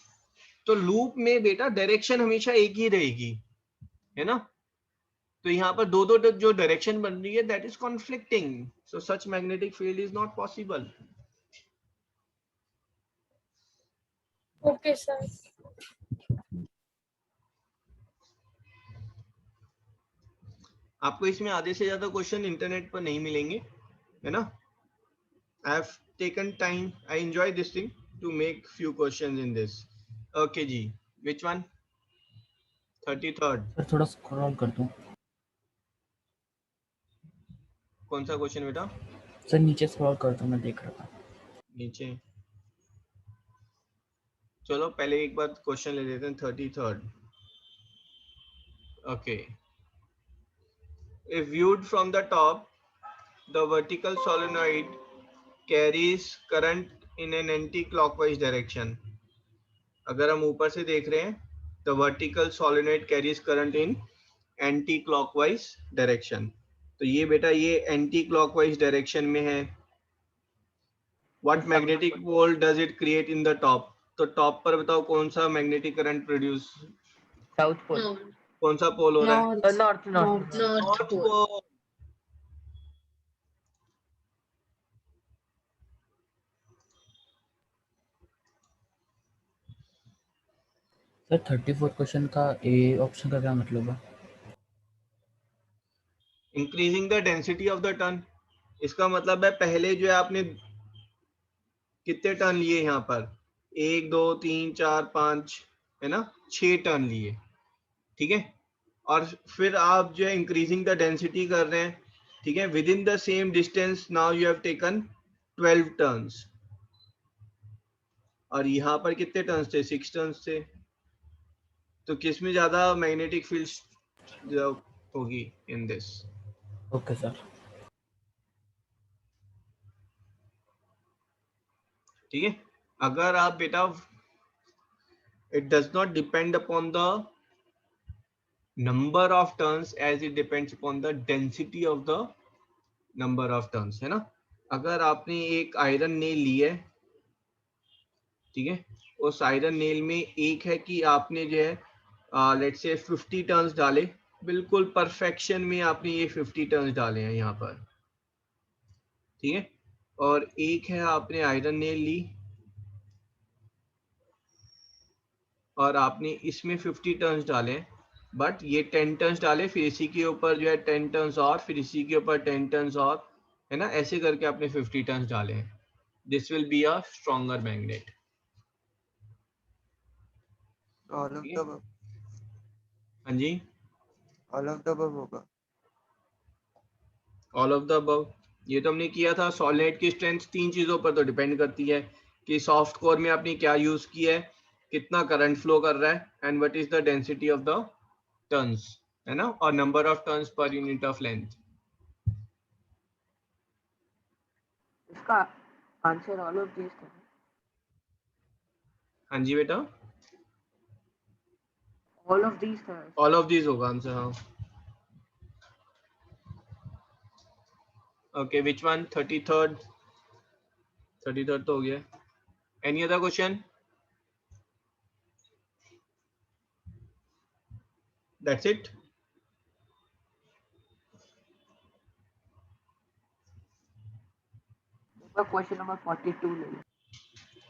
तो लूप में बेटा डायरेक्शन हमेशा एक ही रहेगी, है ना। तो यहाँ पर दो दो जो डायरेक्शन बन रही है that is conflicting, so such magnetic field is not possible.
Okay, sir.
आपको इसमें आधे से ज्यादा क्वेश्चन इंटरनेट पर नहीं मिलेंगे, है ना। I have taken time, I enjoy this thing to make few questions in this. Okay जी, विच वन? 33rd।
सर थोड़ा स्क्रॉल कर दूं?
कौन सा क्वेश्चन बेटा?
सर नीचे स्क्रॉल कर दूं, मैं देख रहा था
नीचे। चलो पहले एक बार क्वेश्चन ले लेते हैं 33rd। Okay, if viewed from the top, the vertical solenoid carries current in an anti-clockwise direction। अगर हम ऊपर से देख रहे हैं, the vertical solenoid carries current in anti-clockwise direction। तो ये बेटा ये anti-clockwise direction में है। What magnetic pole does it create in the top? तो टॉप पर बताओ कौन सा magnetic current produce?
South pole.
कौन सा पोल हो रहा है?
North north
north pole.
Sir 34 question का ए ऑप्शन का क्या मतलब है?
Increasing the density of the turn. इसका मतलब है पहले जो है आपने कितने टर्न लिए यहाँ पर, 1 2 3 4 5, है ना, 6 टर्न लिए, ठीक है। और फिर आप जो है इंक्रीजिंग द डेंसिटी कर रहे हैं, ठीक है, with in the same distance now you have taken 12 turns. और यहाँ पर कितने टर्न्स थे? 6 टर्न्स थे। तो किसमें ज्यादा मैग्नेटिक फील्ड होगी इन दिस?
Okay sir.
ठीक है, अगर आप बेटा it does not depend upon the number of turns as it depends upon the density of the number of turns, है ना। अगर आपने एक आयरन नेल ली है, ठीक है, उस आयरन नेल में एक है कि आपने जो है लेट्स से 50 टर्न्स डाले, बिल्कुल परफेक्शन में आपने ये 50 टर्न्स डाले हैं यहाँ पर, ठीक है। और एक है आपने आयरन नेल ली और आपने इसमें 50 टर्न्स डाले, बट ये 10 टर्न्स डाले, फिर इसी के ऊपर जो है 10 टर्न्स और, फिर इसी के ऊपर 10 टर्न्स और, है ना, ऐसे करके आपने 50 टर्न्स डाले हैं। This will be a stronger magnet.
All of the above.
हाँ जी,
ऑल ऑफ द अबव होगा।
ऑल ऑफ द अबव ये तो हमने किया था। सॉलिड की स्ट्रेंथ 3 चीजों पर तो डिपेंड करती है कि सॉफ्ट कोर में आपने क्या यूज किया है, कितना करंट फ्लो कर रहा है, and what is the density of the turns, है ना, और number of turns per unit of length.
इसका आंसर ऑल ऑफ दीस था।
हाँ जी बेटा,
ऑल ऑफ दीस था।
ऑल ऑफ दीज होगा आंसर। हाँ, ओके, विच वन? 33rd। 33rd तो हो गया। Any other question? That's it.
Question number 42 ले लो।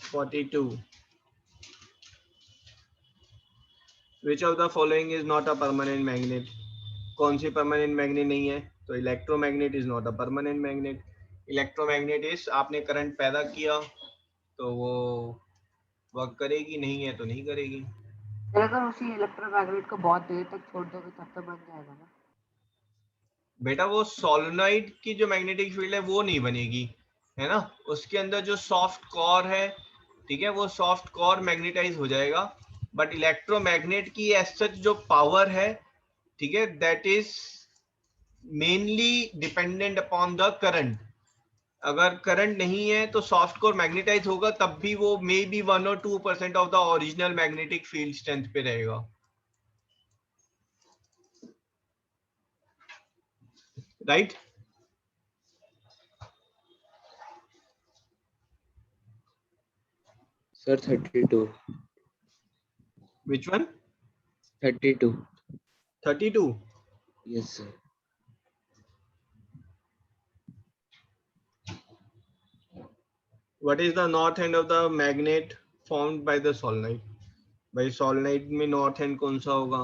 42। Which of the following is not a permanent magnet? कौन सी परमानेंट मैग्नेट नहीं है? तो electromagnet is not a permanent magnet. Electromagnet is आपने करंट पैदा किया तो वो वर्क करेगी, नहीं है तो नहीं करेगी।
अगर उसी इलेक्ट्रोमैग्नेट को बहुत देर तक छोड़ दोगे तब तो बन जाएगा ना
बेटा। वो सोलेनोइड की जो मैग्नेटिक फील्ड है वो नहीं बनेगी, है ना, उसके अंदर जो सॉफ्ट कोर है, ठीक है, वो सॉफ्ट कोर मैग्नेटाइज हो जाएगा। बट इलेक्ट्रोमैग्नेट की एज सच जो पावर है ठीक है, that is mainly dependent upon the current. अगर करंट नहीं है तो सॉफ्ट कोर मैग्नेटाइज होगा, तब भी वो मे बी 1 और 2% of the original magnetic field strength पे रहेगा, right?
Sir, 32.
Which one?
32.
32.
Yes, sir.
What is the north end of the magnet formed by the solenoid? भाई solenoid में north end कौन सा होगा?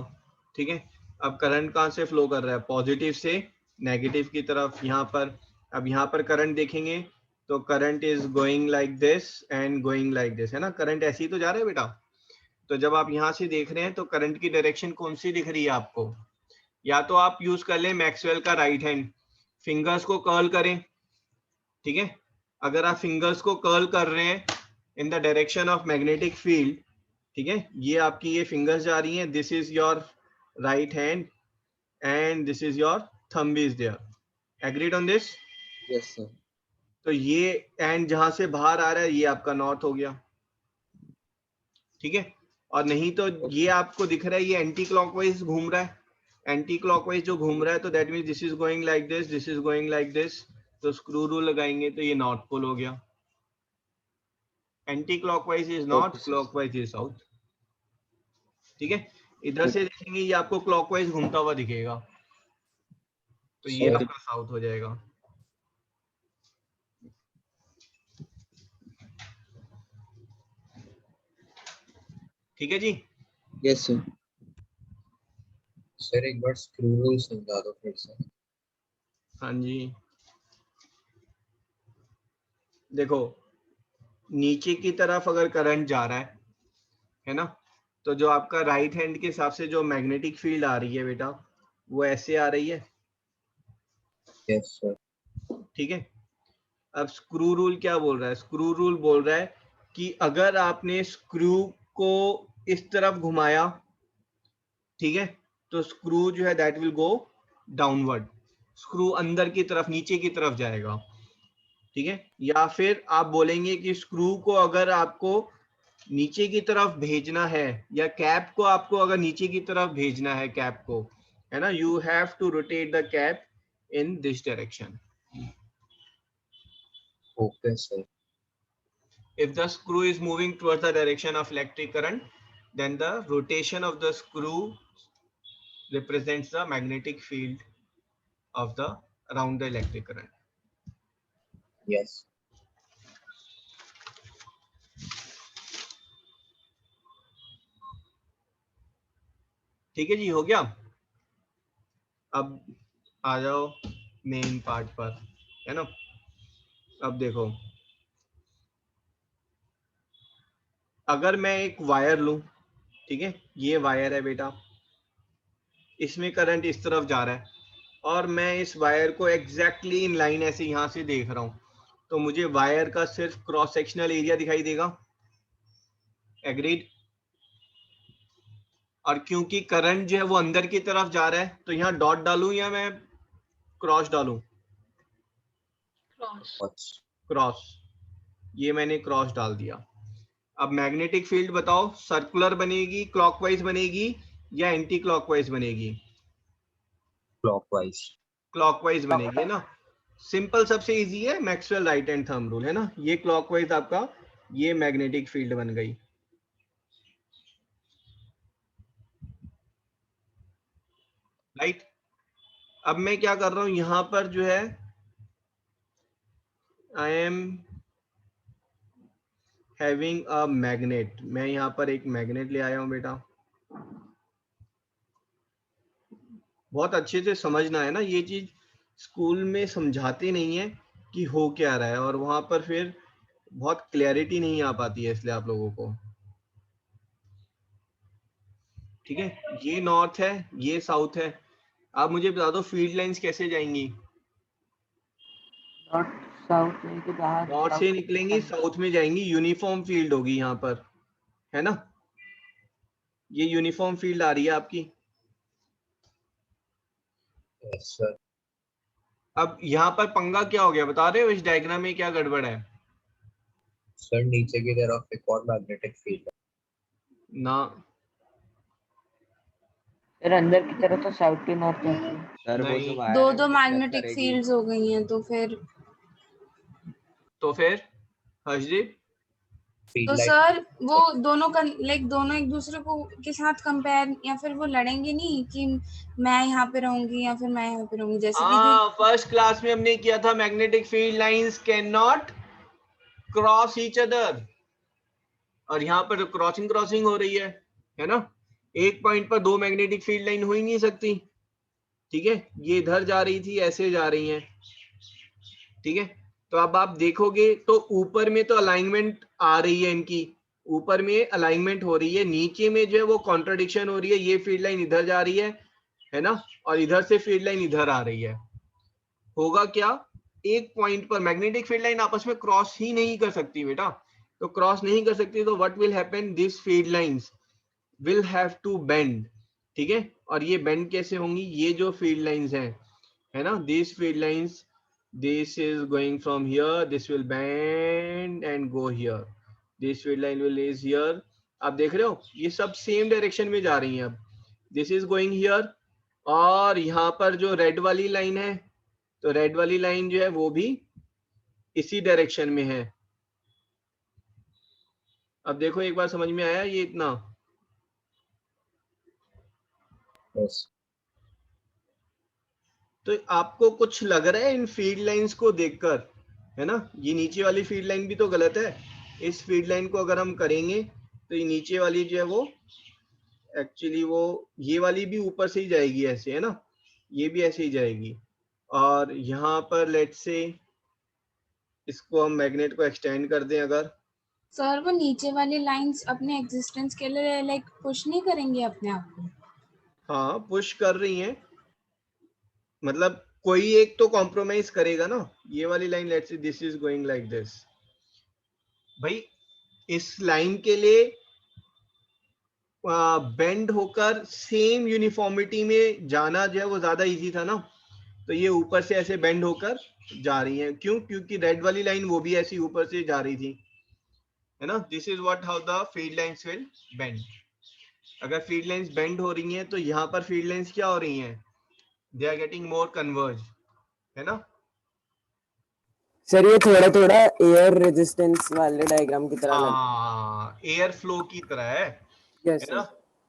ठीक है, अब करंट कहाँ से फ्लो कर रहा है? पॉजिटिव से नेगेटिव की तरफ। यहाँ पर अब यहाँ पर करंट देखेंगे तो current is going like this and going like this, है ना? करंट ऐसे ही तो जा रहा है बेटा। तो जब आप यहाँ से देख रहे हैं तो करंट की डायरेक्शन कौन सी दिख रही है आपको? या तो आप यूज कर लें मैक्सवेल का राइट हैंड, फिंगर्स को कर्ल करें, ठीक है? अगर आप फिंगर्स को कर्ल कर रहे हैं in the direction of magnetic field, ठीक है, ये आपकी ये फिंगर्स जा रही हैं, this is your right hand and this is your thumb is there, agreed on this?
Yes, sir.
तो ये एंड जहां से बाहर आ रहा है ये आपका नॉर्थ हो गया, ठीक है? और नहीं तो ये आपको दिख रहा है ये एंटी क्लॉकवाइज घूम रहा है, एंटी क्लॉकवाइज जो घूम रहा है तो that means this is going like this, this is going like this, तो स्क्रू रूल लगाएंगे तो ये नॉर्थ पोल हो गया। Anti clockwise is north, clockwise is south, ठीक है? इधर से देखेंगे ये आपको क्लॉकवाइज घूमता हुआ दिखेगा, तो ये आपका साउथ हो जाएगा। ठीक है जी?
Yes, sir. सर एक बार स्क्रू रूल समझा दो फिर से।
हाँ जी, देखो नीचे की तरफ अगर करंट जा रहा है ना, तो जो आपका राइट हैंड के हिसाब से जो मैग्नेटिक फील्ड आ रही है बेटा वो ऐसे आ रही है,
Yes, sir.
ठीक है? अब स्क्रू रूल क्या बोल रहा है? स्क्रू रूल बोल रहा है कि अगर आपने स्क्रू को इस तरफ घुमाया, ठीक है, तो स्क्रू जो है that will go downward, screw अंदर की तरफ नीचे की तरफ जाएगा, ठीक है? या फिर आप बोलेंगे कि स्क्रू को अगर आपको नीचे की तरफ भेजना है या कैप को आपको अगर नीचे की तरफ भेजना है, कैप को, है ना, you have to rotate the cap in this direction.
Okay, sir.
If the screw is moving towards the direction of electric current, then the rotation of the screw represents the magnetic field of the around the electric current.
Yes.
ठीक है जी, हो गया? अब आ जाओ मेन पार्ट पर, है ना? अब देखो, अगर मैं एक वायर लूं, ठीक है, ये वायर है बेटा, इसमें करंट इस तरफ जा रहा है और मैं इस वायर को एग्जैक्टली इन लाइन ऐसे यहां से देख रहा हूं, तो मुझे वायर का सिर्फ क्रॉस सेक्शनल एरिया दिखाई देगा, एग्रीड? और क्योंकि करंट जो है वो अंदर की तरफ जा रहा है तो यहाँ डॉट डालूं या मैं क्रॉस डालूं? क्रॉस, ये मैंने क्रॉस डाल दिया। अब मैग्नेटिक फील्ड बताओ, सर्कुलर बनेगी, क्लॉकवाइज बनेगी या एंटी क्लॉकवाइज बनेगी?
Clockwise.
क्लॉकवाइज बनेगी, है ना? सिंपल, सबसे इजी है, Maxwell right hand thumb rule, है ना? ये क्लॉकवाइज आपका ये मैग्नेटिक फील्ड बन गई, राइट? अब मैं क्या कर रहा हूं, यहां पर जो है I am having a magnet, मैं यहां पर एक मैग्नेट ले आया हूं बेटा। बहुत अच्छे से समझना है ना, ये चीज स्कूल में समझाते नहीं है कि हो क्या रहा है, और वहां पर फिर बहुत क्लैरिटी नहीं आ पाती है, इसलिए आप लोगों को, ठीक है? ये नॉर्थ है, ये साउथ है। आप मुझे बता दो फील्ड लाइंस कैसे जाएंगी?
नॉर्थ साउथ नहीं तो बाहर
नॉर्थ से निकलेंगी, साउथ में जाएंगी, यूनिफॉर्म फील्ड होगी यहाँ पर, है ना? ये यूनिफॉर्म फील्ड आ रही है आपकी,
Yes, sir.
अब यहाँ पर पंगा क्या हो गया बता रहे हो, इस डायग्राम में क्या गड़बड़ है?
सर नीचे की तरफ एक और मैग्नेटिक फील्ड
ना
फिर अंदर की तरफ तो साउथ टू नॉर्थ जाती है।
सर वो
नहीं,
जो
दो
वायर है
दो
वो डिस्टर्ब
मैग्नेटिक
करेगी।
फील्ड्स हो गई हैं तो फिर
हर्षदीप
फील्ड
तो
लाइन
सर वो दोनों का लाइक दोनों एक दूसरे को के साथ कंपेयर या फिर वो लड़ेंगे नहीं कि मैं यहाँ पे रहूंगी या फिर मैं यहाँ पे रहूंगी, जैसे कि
हाँ, फर्स्ट क्लास में हमने किया था magnetic field lines can not cross each other, और यहाँ पर क्रॉसिंग हो रही है ना। एक पॉइंट पर दो मैग्नेटिक फील्ड लाइन हो ही नहीं सकती, ठीक है। ये इधर जा रही थी, ऐसे जा रही हैं, ठीक है। तो अब आप देखोगे तो ऊपर में तो अलाइनमेंट आ रही है इनकी, ऊपर में अलाइनमेंट हो रही है, नीचे में जो है वो कॉन्ट्रडिक्शन हो रही है। ये फील्ड लाइन इधर जा रही है ना, और इधर से फील्ड लाइन इधर आ रही है। होगा क्या, एक पॉइंट पर मैग्नेटिक फील्ड लाइन आपस में क्रॉस ही नहीं कर सकती बेटा। तो क्रॉस नहीं कर सकती तो what will happen, this field lines will have to bend, ठीक है। और ये बेंड कैसे होंगी, ये जो फील्ड लाइंस हैं, है ना, this field lines, this is going from here, this will bend and go here, this field line will is here। आप देख रहे हो ये सब सेम डायरेक्शन में जा रही हैं। अब this is going here, और यहाँ पर जो रेड वाली लाइन है, तो रेड वाली लाइन जो है वो भी इसी डायरेक्शन में है। अब देखो एक बार समझ में आया ये इतना?
yes.
तो आपको कुछ लग रहा है इन फील्ड लाइंस को देखकर, है ना? ये नीचे वाली फील्ड लाइन भी तो गलत है। इस फील्ड लाइन को अगर हम करेंगे तो ये नीचे वाली जो है वो एक्चुअली वो ये वाली भी ऊपर से ही जाएगी ऐसे, है ना, ये भी ऐसे ही जाएगी। और यहाँ पर लेट्स से इसको हम मैग्नेट को एक्सटेंड कर दें अगर,
सर वो नीचे वाली लाइंस अपने एग्जिस्टेंस के लिए लाइक पुश नहीं करेंगे अपने आप को?
हाँ पुश कर रही हैं, मतलब कोई एक तो कॉम्प्रोमाइज करेगा ना। ये वाली line let's say this is going like this, भाई इस लाइन के लिए बेंड होकर सेम यूनिफॉर्मिटी में जाना जो है वो ज्यादा इजी था ना। तो ये ऊपर से ऐसे बेंड होकर जा रही हैं, क्यों? क्योंकि रेड वाली लाइन वो भी ऐसी ऊपर से जा रही थी, है ना। This is what how the field lines will bend. अगर फील्ड लाइंस बेंड हो रही हैं तो यहाँ पर फील्ड लाइंस क्या हो रही हैं, they are getting more converge, है ना।
सर ये थोड़ा थोड़ा एयर रेजिस्टेंस वाले डायग्राम की तरह लग,
हाँ एयर फ्लो की तरह है
यस
ना।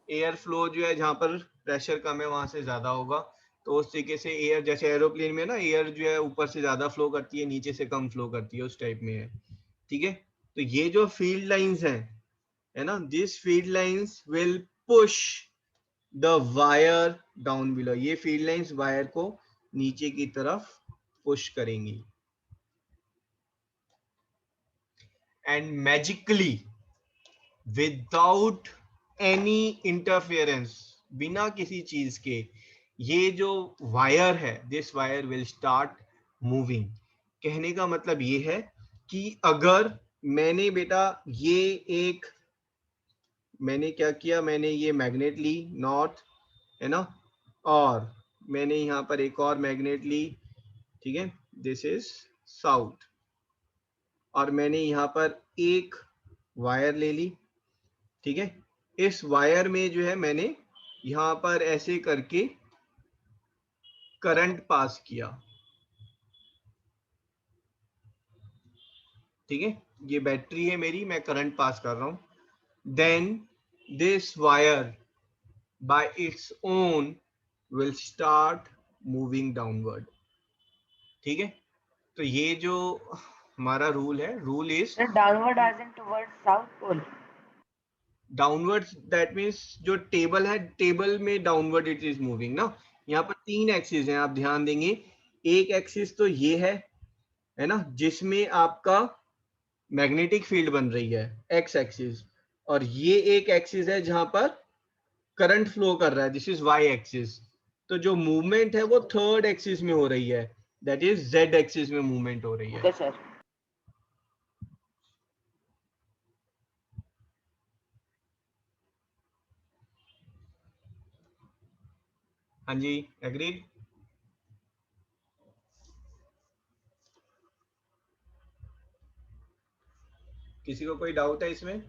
एयर फ्लो जो है जहाँ पर प्रेशर कम है वहां से ज्यादा होगा। तो उस तरीके से एयर, जैसे एरोप्लेन में ना एयर जो है ऊपर से ज्यादा फ्लो करती है, नीचे से कम फ्लो करती है, उस टाइप में है, ठीक है। तो ये जो फील्ड लाइंस हैं, है ना, this field lines will push the wire down below. ये फील्ड लाइंस वायर को नीचे की तरफ पुश करेंगी, and magically without any interference, बिना किसी चीज के, ये जो वायर है, this wire will start moving. कहने का मतलब ये है कि अगर मैंने बेटा ये एक, मैंने क्या किया, मैंने ये मैग्नेट ली नॉर्थ, है ना, और मैंने यहाँ पर एक और मैग्नेट ली, ठीक है, दिस इज साउथ, और मैंने यहाँ पर एक वायर ले ली, ठीक है। इस वायर में जो है मैंने यहाँ पर ऐसे करके करंट पास किया, ठीक है। ये बैटरी है मेरी, मैं करंट पास कर रहा हूं। Then this wire by its own will start moving downward, ठीक है। तो ये जो हमारा रूल है, rule is
downward as in towards south pole.
Downward, that means जो टेबल है, टेबल में डाउनवर्ड इट इज मूविंग ना। यहाँ पर तीन एक्सिस हैं, आप ध्यान देंगे। एक एक्सिस तो ये है ना, जिसमें आपका मैग्नेटिक फील्ड बन रही है, एक्स एक्सिस, और ये एक एक्सिस है जहां पर करंट फ्लो कर रहा है, दिस इज वाई एक्सिस। तो जो मूवमेंट है वो थर्ड एक्सिस में हो रही है, दैट इज जेड एक्सिस में मूवमेंट हो रही है।
Okay sir.
हाँ जी, एग्रीड। किसी को कोई डाउट है इसमें?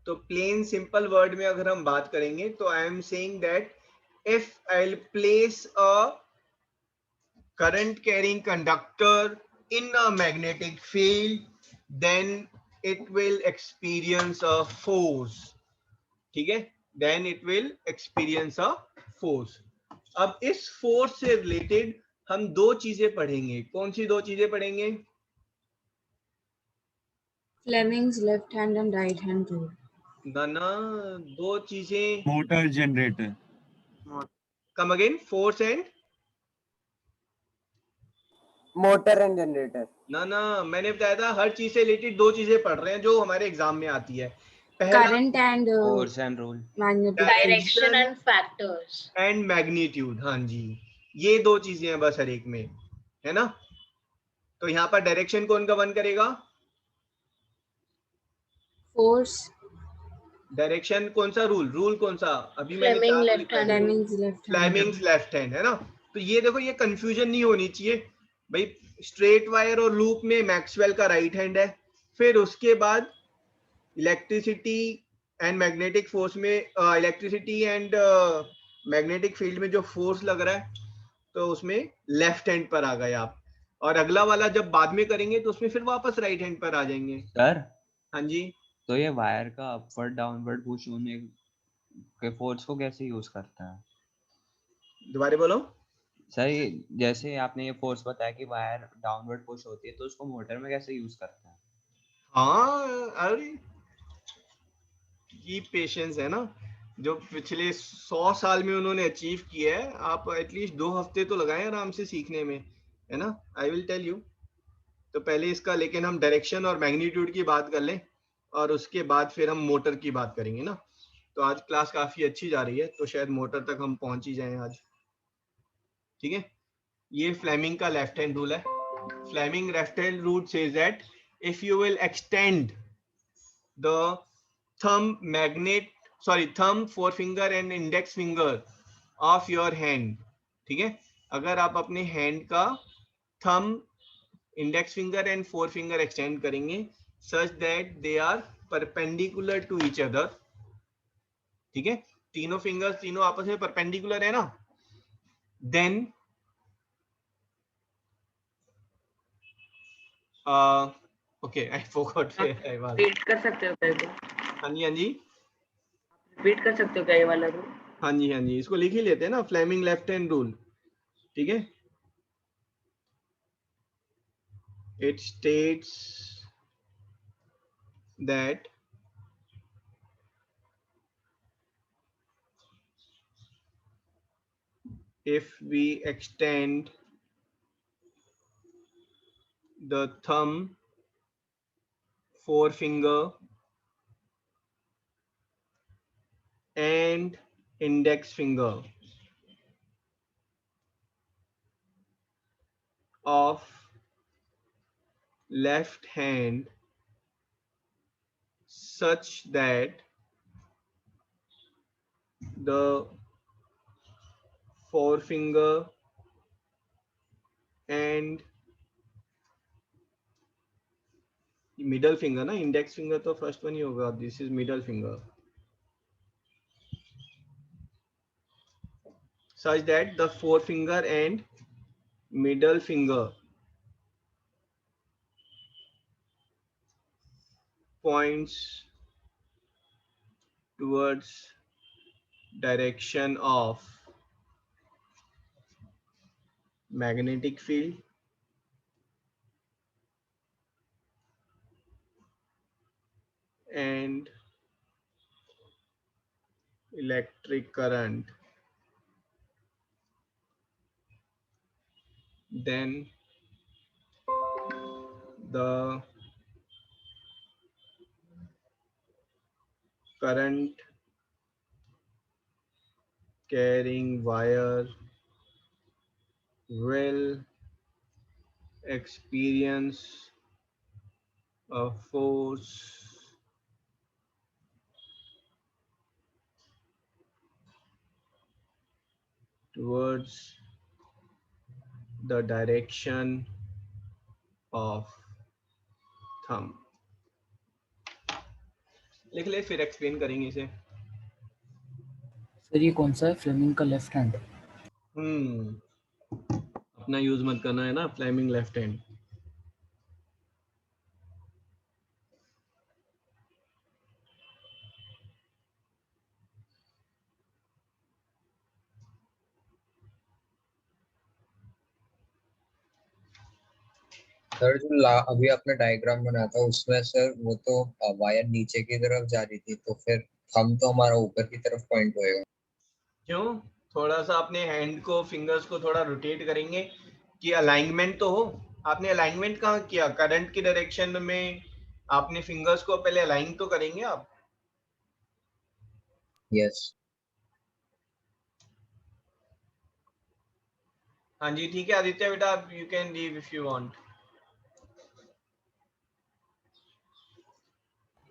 तो प्लेन सिंपल वर्ड में अगर हम बात करेंगे तो I am saying that if I will place a current carrying conductor in a magnetic field, then it will experience a force. ठीक है, then it will experience a force. अब इस फोर्स से रिलेटेड हम दो चीजें पढ़ेंगे. कौन सी दो चीजें पढ़ेंगे?
Fleming's left hand and right hand rule.
ना दो चीजें.
Motor generator.
Come again. Force and
motor and generator.
ना मैंने बताया था हर चीज से रिलेटेड दो चीजें पढ़ रहे हैं जो हमारे एग्जाम में आती है. पहला
Current and
Force and rule.
magnetic.
Direction and factors.
And magnitude. हाँ जी, ये दो चीजें हैं बस हर एक में, है ना. तो यहाँ पर डायरेक्शन कौन गवर्न करेगा?
Force.
डायरेक्शन कौन सा रूल? रूल कौन सा? अभी मैंने
Fleming
क्या
left hand.
Fleming's left hand.
Fleming's left hand, है ना. तो ये देखो, ये कंफ्यूजन नहीं होनी चाहिए भाई. स्ट्रेट वायर और लूप में मैक्सवेल का राइट हैंड है. फिर उसके बाद इलेक्ट्रिसिटी एंड मैग्नेटिक फोर्स में इलेक्ट्रिसिटी एंड मैग्नेटिक फील्ड में जो फोर्स लग रहा है तो उसमें लेफ्ट हैंड पर आ गए आप. और अगला वाला जब बाद में करेंगे तो उसमें फिर वापस राइट हैंड पर आ जाएंगे.
सर,
हाँ जी.
तो ये वायर का अपवर्ड डाउनवर्ड पुश होने के फोर्स को कैसे यूज करता है?
दोबारा बोलो.
सर, जैसे आपने ये फोर्स बताया कि वायर डाउनवर्ड पुश होती है, तो उसको मोटर में कैसे यूज करता है?
हाँ, अरे ये पेशेंस है ना जो पिछले 100 साल में उन्होंने अचीव किया है. आप एटलीस्ट 2 हफ्ते तो लगाएं आराम से सीखने में, है ना. I will tell you. तो पहले इसका लेकिन हम डायरेक्शन और मैग्नीट्यूड की बात कर लें और उसके बाद फिर हम मोटर की बात करेंगे ना. तो आज क्लास काफी अच्छी जा रही है तो शायद मोटर तक हम पहुंच ही जाएं आज. ठीक है. ये फ्लेमिंग का लेफ्ट हैंड रूल है. Fleming left hand rule says that if you will extend the thumb, forefinger and index finger of your hand, ठीक है. अगर आप अपने हैंड का thumb, index finger and forefinger extend करेंगे such that they are perpendicular to each other, ठीक है. तीनों फिंगर्स तीनों आपस में परपेंडिकुलर है ना. then okay, I forgot where I was.
Repeat कर सकते हो क्या?
हाँ जी, हाँ जी,
रिपीट कर सकते हो क्या ये वाला रूल?
हाँ जी, हाँ जी. इसको लिख ही लेते हैं ना, फ्लेमिंग लेफ्ट हैंड रूल. ठीक है. It states that if we extend the thumb, forefinger and index finger of left hand such that the forefinger and middle finger ना, index finger तो फर्स्ट वन ही होगा. This is middle finger. such that the forefinger and middle finger points towards direction of magnetic field and electric current. Then the current carrying wire will experience a force towards the direction of thumb. लिख ले, फिर एक्सप्लेन करेंगे इसे।
सर ये कौन सा है, फ्लेमिंग का लेफ्ट हैंड?
अपना यूज मत करना है ना, फ्लेमिंग लेफ्ट हैंड।
सर जो अभी आपने डायग्राम बनाया था उसमें सर वो तो वायर नीचे की तरफ जा रही थी, तो फिर हम तो हमारा ऊपर की तरफ पॉइंट होएगा।
क्यों? थोड़ा सा अपने हैंड को, फिंगर्स को थोड़ा रोटेट करेंगे कि अलाइनमेंट तो हो। आपने अलाइनमेंट कहाँ किया? करंट की डायरेक्शन में आपने फिंगर्स को पहले अलाइन तो करेंगे आप।
यस।
हाँ जी ठीक है आदित्य बेटा, आप you can leave if you want.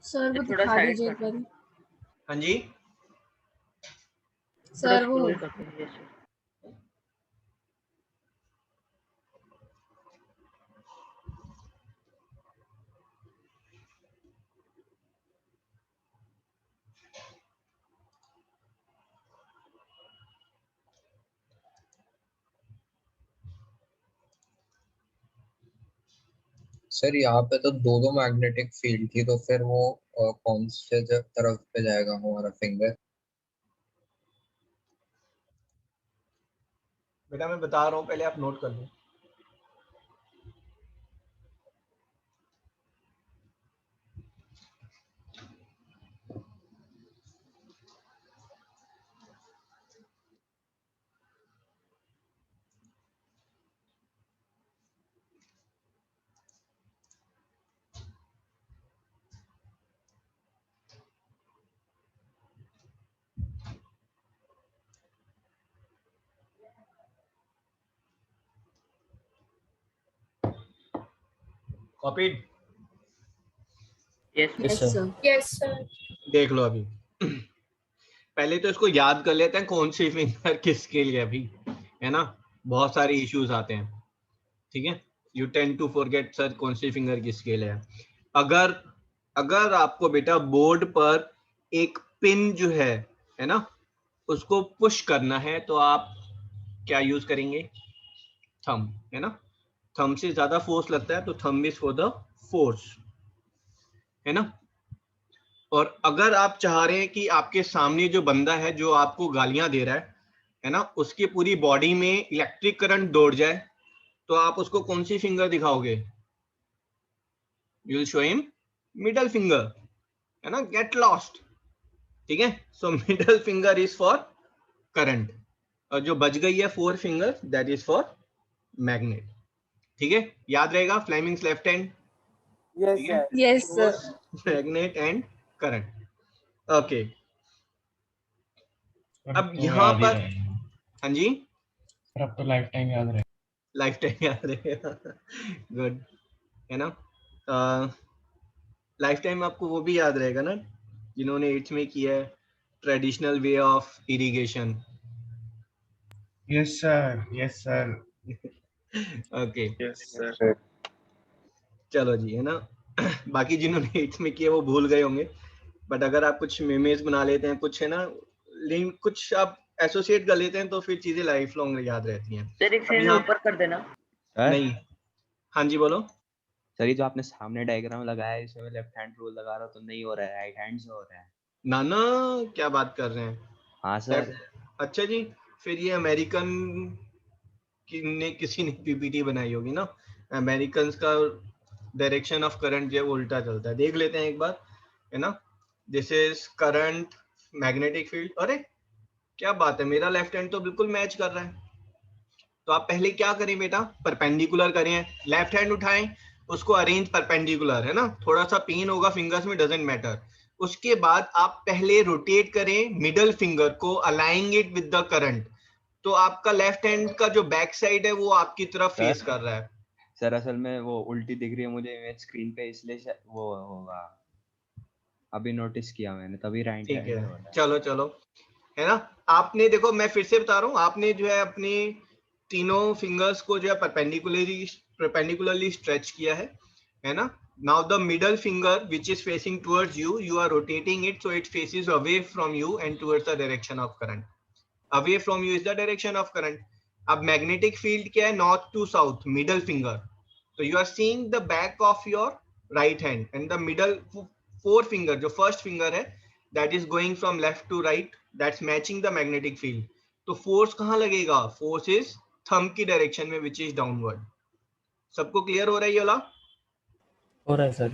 Sir वो
थोड़ा
दिखा
साइड
दीजिए
कर
एक बार।
हाँ जी
थोड़ा
सर वो
स्क्रॉल कर दीजिए सर।
सर यहाँ पे तो दो मैग्नेटिक फील्ड थी, तो फिर वो कौन से तरफ पे जाएगा हमारा फिंगर?
बेटा मैं बता रहा हूँ, पहले आप नोट कर लो। Copied?
Yes
yes sir.
Yes sir.
देख लो अभी। पहले तो इसको याद कर लेते हैं कौन सी फिंगर किसके लिए अभी, है ना? बहुत सारे इश्यूज आते हैं, ठीक है। You tend to forget sir कौन सी फिंगर किसके लिए है। अगर आपको बेटा बोर्ड पर एक पिन जो है ना, उसको पुश करना है तो आप क्या यूज करेंगे? थंब, है ना? थंब से ज्यादा फोर्स लगता है तो thumb is for the force, है ना? और अगर आप चाह रहे हैं कि आपके सामने जो बंदा है जो आपको गालियां दे रहा है ना, उसकी पूरी बॉडी में इलेक्ट्रिक करंट दौड़ जाए, तो आप उसको कौन सी फिंगर दिखाओगे? You will show him middle finger, है ना? गेट लॉस्ट, ठीक है। So middle finger is for current, और जो बच गई है 4 finger that is for magnet, ठीक है। याद रहेगा, फ्लेमिंग्स लेफ्ट हैंड,
यस
ठीक है,
sir.
Yes sir.
Magnet and current. Okay, अब
तो
यहाँ
याद ही
पर,
रहेगा
हाँ जी,
सर, अब तो लाइफ टाइम याद रहेगा।
लाइफ टाइम याद रहेगा, गुड, है ना? लाइफ टाइम आपको वो भी याद रहेगा ना जिन्होंने 8th में किया है, traditional way of irrigation.
Yes sir, yes sir.
Okay
yes sir.
चलो जी, है ना? बाकी जिन्होंने 8th में किया वो भूल गए होंगे, बट अगर आप कुछ मेमेज बना लेते हैं, कुछ है ना, लिंक कुछ आप एसोसिएट कर लेते हैं, तो फिर चीजें लाइफ लॉन्ग याद रहती हैं।
सर एक
अब
सेकंड
यहाँ
ऊपर कर देना।
सर
नहीं, हाँ जी बोलो।
सर ये जो आपने सामने डायग्राम लगाया है इसमें लेफ्ट हैंड रूल लगा रहा हो तो नहीं हो रहा है, राइट हैंड से हो रहा है।
नाना क्या बात कर रहे हैं?
हाँ सर।
अच्छा जी, फिर ये अमेरिकन ने किसी ने पीपीटी बनाई होगी ना, अमेरिकन का डायरेक्शन ऑफ करंट जो है वो उल्टा चलता है। देख लेते हैं एक बार, है ना? This is current, magnetic field. अरे क्या बात है, मेरा लेफ्ट हैंड तो बिल्कुल मैच कर रहा है। तो आप पहले क्या करें बेटा, परपेंडिकुलर करें, लेफ्ट हैंड उठाएं, उसको अरेंज परपेंडिकुलर, है ना? थोड़ा सा पेन होगा फिंगर्स में, डजंट मैटर। उसके बाद आप पहले रोटेट करें मिडल फिंगर को, अलाइंग इट विद द करंट, तो आपका लेफ्ट हैंड का जो बैक साइड है वो आपकी तरफ फेस कर रहा है।
सर असल में वो उल्टी दिख रही है मुझे इमेज स्क्रीन पे, इसलिए वो होगा, अभी नोटिस किया मैंने, तभी राइट
ठीक
हैंड
है,
हो रहा है।
चलो चलो, है ना? आपने देखो, मैं फिर से बता रहा हूँ, आपने जो है अपनी तीनों फिंगर्स को जो है परपेंडिकुलरली स्ट्रेच किया है ना? now the middle finger which is facing towards you, you are rotating it so it faces away from you and towards the direction of current. Away from you is the direction of current. अब magnetic field क्या है? North to south, middle finger. So you are seeing the back of your right hand and the middle forefinger, जो first finger है, that is going from left to right, that's matching the magnetic field. तो force कहाँ लगेगा? Force is thumb की direction में, which is downward. सबको clear हो रहा है ये वाला?
हो रहा है सर।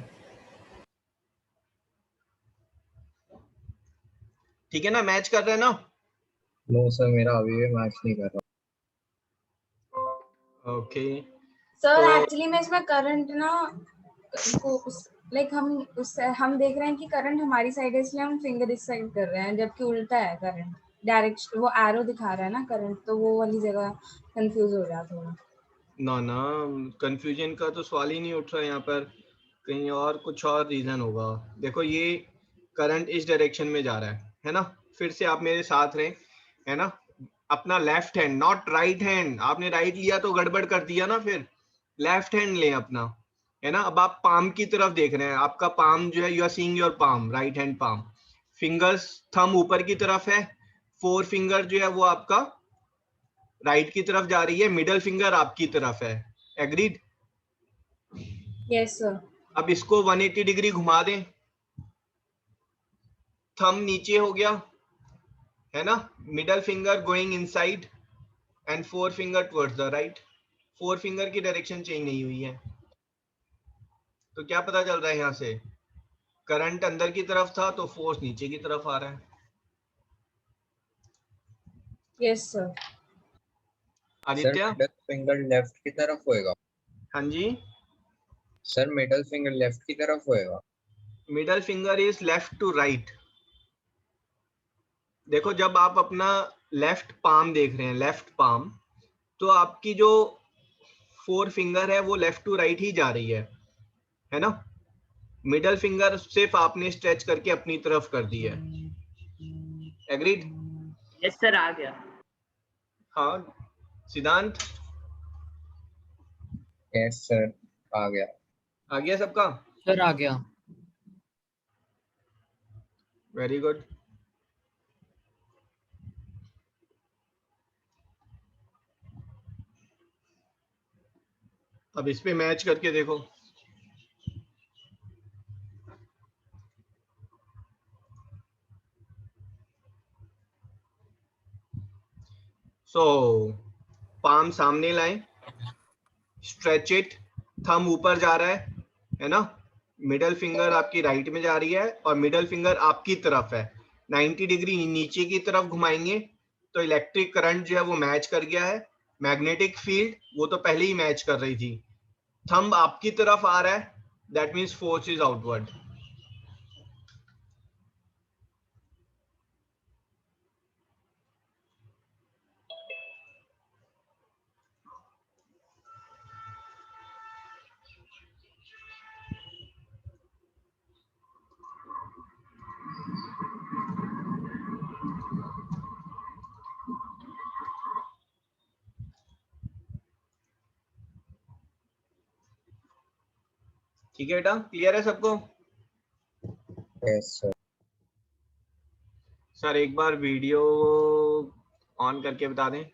ठीक है ना, मैच कर रहे हैं ना?
नो सर, मेरा अभी भी मैच नहीं कर रहा।
ओके
सर एक्चुअली में इसमें करंट ना लाइक हम देख रहे हैं कि करंट हमारी साइड है, इसलिए हम फिंगर इस साइड कर रहे हैं, जबकि उल्टा है करंट। डायरेक्शन वो एरो दिखा रहा है ना करंट, तो वो वाली जगह कंफ्यूज हो रहा थोड़ा।
ना कंफ्यूजन का तो सवाल ही नहीं उठ रहा यहाँ पर, कहीं और कुछ और रीजन होगा। देखो ये करंट इस डायरेक्शन में जा रहा है ना? फिर से आप मेरे साथ रहें, है ना? अपना left hand, not right hand. आपने राइट लिया तो गड़बड़ कर दिया ना, फिर लेफ्ट हैंड लें अपना, है ना? अब आप पाम की तरफ देख रहे हैं, आपका पाम जो है, you are seeing your palm, right hand palm. Fingers, thumb ऊपर की तरफ है, फोर फिंगर जो है वो आपका राइट की तरफ जा रही है, मिडल फिंगर आपकी तरफ है। एग्रीड?
Yes sir.
अब इसको 180 डिग्री घुमा दें, थंब नीचे हो गया, है ना? Middle finger going inside and four finger towards the right. Four finger की डायरेक्शन चेंज नहीं हुई है, तो क्या पता चल रहा है? यहाँ से करंट अंदर की तरफ था तो फोर्स नीचे की तरफ आ रहा है।
Yes sir.
Aditya?
Middle finger left की तरफ होएगा।
हाँ जी
सर, मिडल फिंगर लेफ्ट की तरफ होएगा।
Middle finger is left to right. देखो जब आप अपना लेफ्ट पाम देख रहे हैं, लेफ्ट पाम, तो आपकी जो फोर फिंगर है वो लेफ्ट टू राइट ही जा रही है ना? मिडल फिंगर सिर्फ आपने स्ट्रेच करके अपनी तरफ कर दी है। एग्रीड?
यस सर, आ गया।
हाँ सिद्धांत?
यस सर, आ गया।
आ गया सबका?
सर आ गया।
Very good. अब इस पे मैच करके देखो। पाम सामने लाएं, स्ट्रेच इट, थंब ऊपर जा रहा है ना? मिडल फिंगर आपकी राइट में जा रही है और मिडल फिंगर आपकी तरफ है। 90 डिग्री नीचे की तरफ घुमाएंगे तो इलेक्ट्रिक करंट जो है वो मैच कर गया है। मैग्नेटिक फील्ड वो तो पहले ही मैच कर रही थी। थंब आपकी तरफ आ रहा है, that means force is outward. ठीक है बेटा, क्लियर है सबको?
Yes sir.
सर एक बार वीडियो ऑन करके बता दें।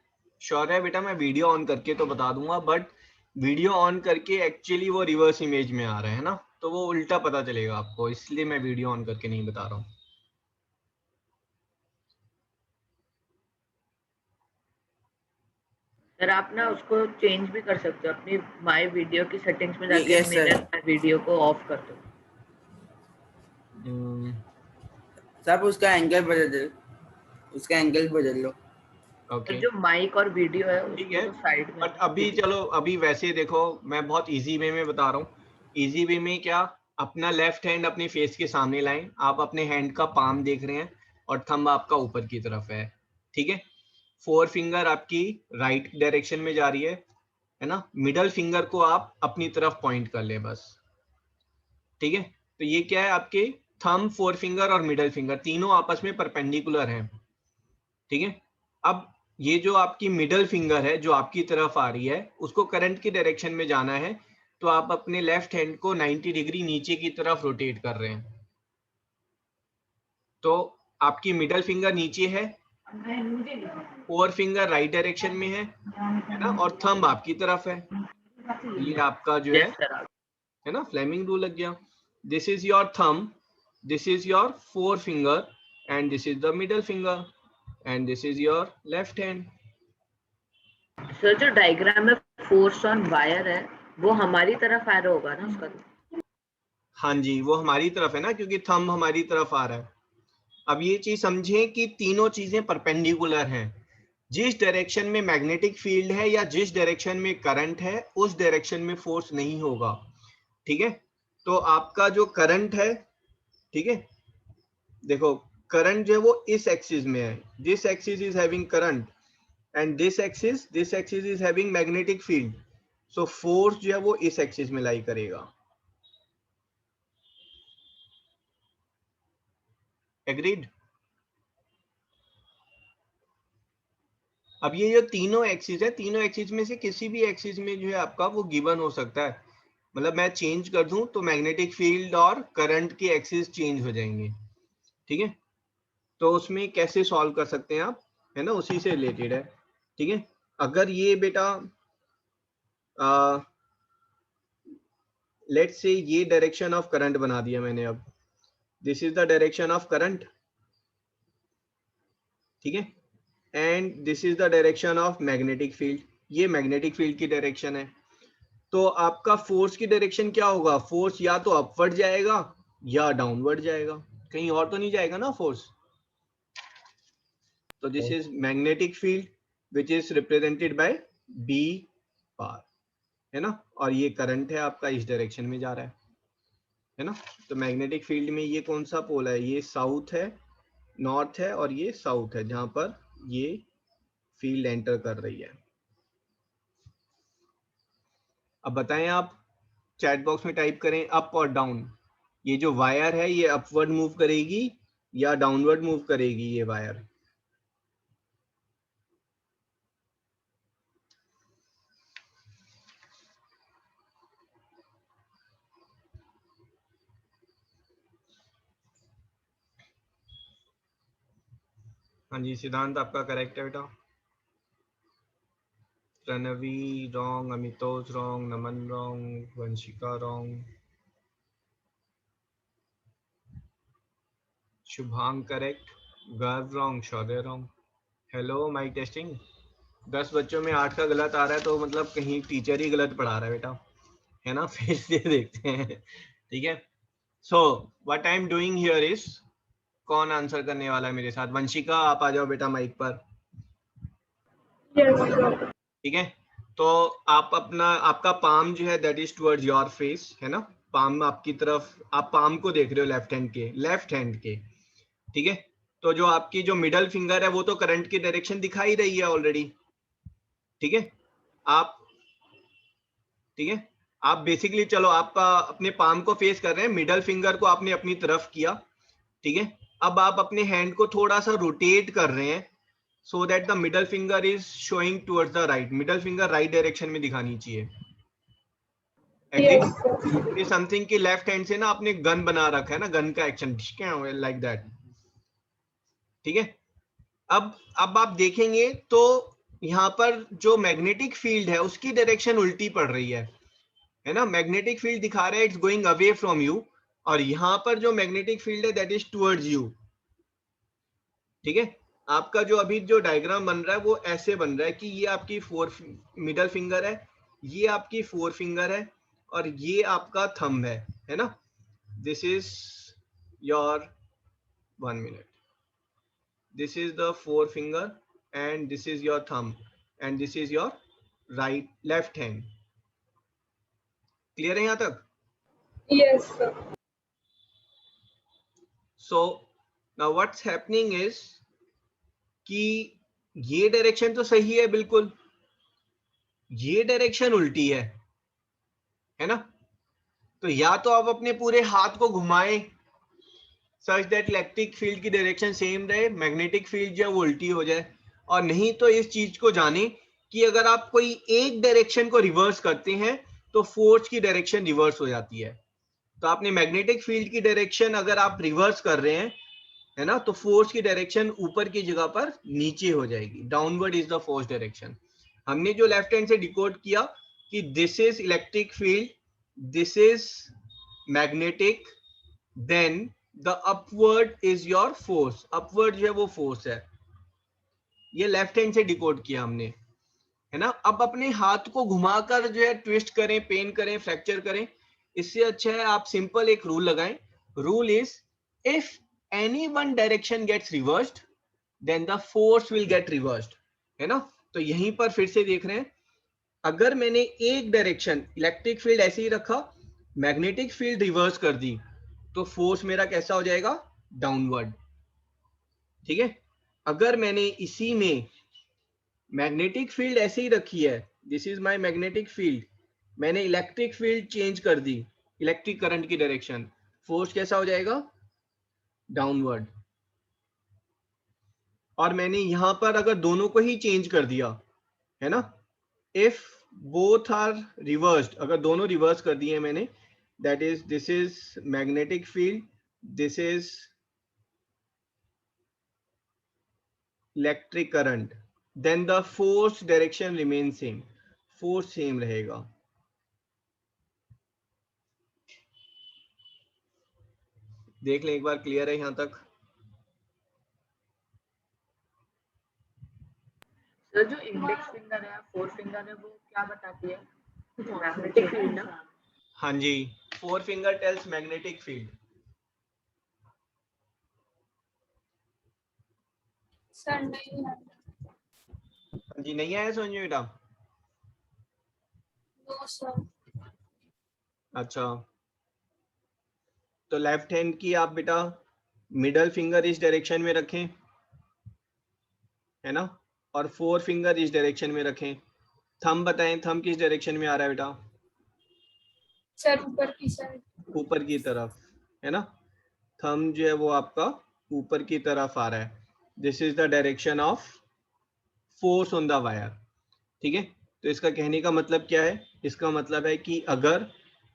श्योर है बेटा? मैं वीडियो ऑन करके तो बता दूंगा, बट वीडियो ऑन करके एक्चुअली वो रिवर्स इमेज में आ रहे हैं ना, तो वो उल्टा पता चलेगा आपको, इसलिए मैं वीडियो ऑन करके नहीं बता रहा हूँ।
सर आप ना उसको चेंज भी कर सकते हो, अपनी माय वीडियो की सेटिंग्स में जाके
Yes, sir.
मेरे वीडियो को ऑफ कर दो।
सब उसका एंगल बदल दो, उसका एंगल बदल लो।
ओके
तो जो माइक और वीडियो है
ठीक है,
उसको साइड में।
बट अभी चलो, अभी वैसे देखो मैं बहुत इजी वे में बता रहा हूँ। इजी वे में क्या, अपना लेफ्ट हैंड अपने फेस के सामने लाएं, आप अपने हैंड का पाम देख रहे हैं और थंब आपका ऊपर की तरफ है, ठीक है? फोर फिंगर आपकी राइट डायरेक्शन में जा रही है ना? मिडल फिंगर को आप अपनी तरफ पॉइंट कर ले बस, ठीक है? तो ये क्या है, आपके थंब, फोर फिंगर और मिडल फिंगर तीनों आपस में परपेंडिकुलर हैं, ठीक है? अब ये जो आपकी मिडल फिंगर है जो आपकी तरफ आ रही है, उसको करंट की डायरेक्शन में जाना है, तो आप अपने लेफ्ट हैंड को 90 डिग्री नीचे की तरफ रोटेट कर रहे हैं। तो आपकी मिडल फिंगर नीचे है, फोर फिंगर राइट डायरेक्शन में है ना, और थंब आपकी तरफ है। ये आपका जो है ना, फ्लेमिंग रूल लग गया। This is your thumb, this is your four finger and this is the middle finger and this is your left hand.
Sir जो डायग्राम में फोर्स ऑन वायर है वो हमारी तरफ एरो होगा ना उसका?
हाँ जी, वो हमारी तरफ है ना, क्योंकि थंब हमारी तरफ आ रहा है। अब ये चीज समझें कि तीनों चीजें परपेंडिकुलर हैं। जिस डायरेक्शन में मैग्नेटिक फील्ड है या जिस डायरेक्शन में करंट है उस डायरेक्शन में फोर्स नहीं होगा। ठीक है, तो आपका जो करंट है, ठीक है, देखो करंट जो है वो इस एक्सिस में है, this axis is having current and this axis is having magnetic field. So force जो है वो इस एक्सिस में लाई करेगा। एग्रीड? अब ये जो तीनों एक्सिस है, तीनों एक्सिस में से किसी भी एक्सिस में जो है आपका वो गिवन हो सकता है। मतलब मैं चेंज कर दूं तो मैग्नेटिक फील्ड और करंट के एक्सिस चेंज हो जाएंगे। ठीक है, तो उसमें कैसे सॉल्व कर सकते हैं आप, है ना, उसी से रिलेटेड है। ठीक है, अगर ये बेटा लेट्स से ये डायरेक्शन ऑफ करंट बना दिया मैंने, अब this is the direction of current, ठीक है, and this is the direction of magnetic field, ये मैग्नेटिक फील्ड की डायरेक्शन है। तो आपका फोर्स की डायरेक्शन क्या होगा? फोर्स या तो अपवर्ड जाएगा या डाउनवर्ड जाएगा, कहीं और तो नहीं जाएगा ना फोर्स। तो this is magnetic field which is represented by B bar, है ना, और ये करंट है आपका इस डायरेक्शन में जा रहा है ना। तो मैग्नेटिक फील्ड में ये कौन सा पोल है? ये साउथ है, नॉर्थ है और ये साउथ है, जहां पर ये फील्ड एंटर कर रही है। अब बताएं आप, चैट बॉक्स में टाइप करें अप और डाउन। ये जो वायर है ये अपवर्ड मूव करेगी या डाउनवर्ड मूव करेगी ये वायर? हाँ जी, सिद्धांत आपका करेक्ट है बेटा। Pranavi wrong, Amitosh wrong, Naman wrong, Vanshika wrong, Shubhang correct, Garv wrong, Shaurya wrong. Hello mic testing. 10 बच्चों में 8 का गलत आ रहा है, तो मतलब कहीं टीचर ही गलत पढ़ा रहा है बेटा, है ना। फिर से देखते हैं, ठीक है। So what I am doing here is, कौन आंसर करने वाला है मेरे साथ? वंशिका आप आ जाओ बेटा माइक पर। ठीक है, तो आप अपना, आपका पाम जो है that is towards your face, है ना, पाम आपकी तरफ, आप पाम को देख रहे हो लेफ्ट हैंड के, ठीक है। तो जो आपकी जो मिडल फिंगर है वो तो करंट की डायरेक्शन दिखाई रही है ऑलरेडी, ठीक है। आप, ठीक है, आप बेसिकली, चलो आपका अपने पाम को फेस कर रहे हैं, मिडल फिंगर को आपने अपनी तरफ किया, ठीक है। अब आप अपने हैंड को थोड़ा सा रोटेट कर रहे हैं so that the middle finger is showing towards the right, middle finger right direction में दिखानी चाहिए। Agree? समथिंग की लेफ्ट हैंड से ना आपने गन बना रखा है ना, गन का एक्शन लाइक दैट, ठीक है। अब आप देखेंगे तो यहाँ पर जो मैग्नेटिक फील्ड है उसकी डायरेक्शन उल्टी पड़ रही है ना। मैग्नेटिक फील्ड दिखा रहा है it's going away from you, और यहाँ पर जो मैग्नेटिक फील्ड है दैट इज टुवर्ड्स यू, ठीक है। आपका जो अभी जो डायग्राम बन रहा है वो ऐसे बन रहा है कि ये आपकी मिडल फिंगर है, ये आपकी फोर फिंगर है और ये आपका थंब है ना। This is your, 1 minute, this is the four finger and this is your thumb and this is your right left hand. Clear है यहां तक?
Yes sir.
So now what's happening is कि ये डायरेक्शन तो सही है बिल्कुल, ये डायरेक्शन उल्टी है ना। तो या तो आप अपने पूरे हाथ को घुमाएं सच दैट इलेक्ट्रिक फील्ड की डायरेक्शन सेम रहे, मैग्नेटिक फील्ड जो है वो उल्टी हो जाए, और नहीं तो इस चीज को जाने कि अगर आप कोई एक डायरेक्शन को रिवर्स करते हैं तो फोर्स की डायरेक्शन रिवर्स हो जाती है। तो आपने मैग्नेटिक फील्ड की डायरेक्शन अगर आप रिवर्स कर रहे हैं, है ना, तो फोर्स की डायरेक्शन ऊपर की जगह पर नीचे हो जाएगी। Downward is the force direction. हमने जो लेफ्ट हैंड से डिकोड किया कि this is electric field, this is magnetic, then the upward is your force. Upward जो है वो फोर्स है। ये लेफ्ट हैंड से डिकोड किया हमने, है ना। अब अपने हाथ को घुमाकर जो है ट्विस्ट करें, पेन करें, फ्रैक्चर करें, इससे अच्छा है आप सिंपल एक रूल लगाएं। Rule is if any one direction gets reversed then the force will get reversed, है ना। तो यहीं पर फिर से देख रहे हैं, अगर मैंने एक डायरेक्शन इलेक्ट्रिक फील्ड ऐसे ही रखा, मैग्नेटिक फील्ड रिवर्स कर दी, तो फोर्स मेरा कैसा हो जाएगा? डाउनवर्ड। ठीक है। अगर मैंने इसी में मैग्नेटिक फील्ड ऐसे ही रखी है, this is my magnetic field, मैंने इलेक्ट्रिक फील्ड चेंज कर दी, इलेक्ट्रिक करंट की डायरेक्शन, फोर्स कैसा हो जाएगा? डाउनवर्ड। और मैंने यहां पर अगर दोनों को ही चेंज कर दिया, है ना, इफ बोथ आर रिवर्स्ड, अगर दोनों रिवर्स कर दिए मैंने, that is this is magnetic field, this is electric current, then the force direction remain same, force same रहेगा। देख लें एक बार, क्लियर है यहां तक?
सर जो इंडेक्स फिंगर है, फोर फिंगर है, वो क्या बताती है? मैग्नेटिक फील्ड ना?
हाँ जी, four finger tells magnetic field.
Sir नहीं है।
हाँ जी, नहीं आया समझ में बेटा?
No sir.
अच्छा, तो लेफ्ट हैंड की आप बेटा मिडल फिंगर इस डायरेक्शन में रखें, है ना, और फोर फिंगर इस डायरेक्शन में रखें। थंब बताएं, थंब किस डायरेक्शन में आ रहा है बेटा?
सर ऊपर की साइड।
ऊपर की तरफ, है ना। थंब जो है वो आपका ऊपर की तरफ आ रहा है। This is the direction of force on the wire. ठीक है। तो इसका कहने का मतलब क्या है? इसका मतलब है कि अगर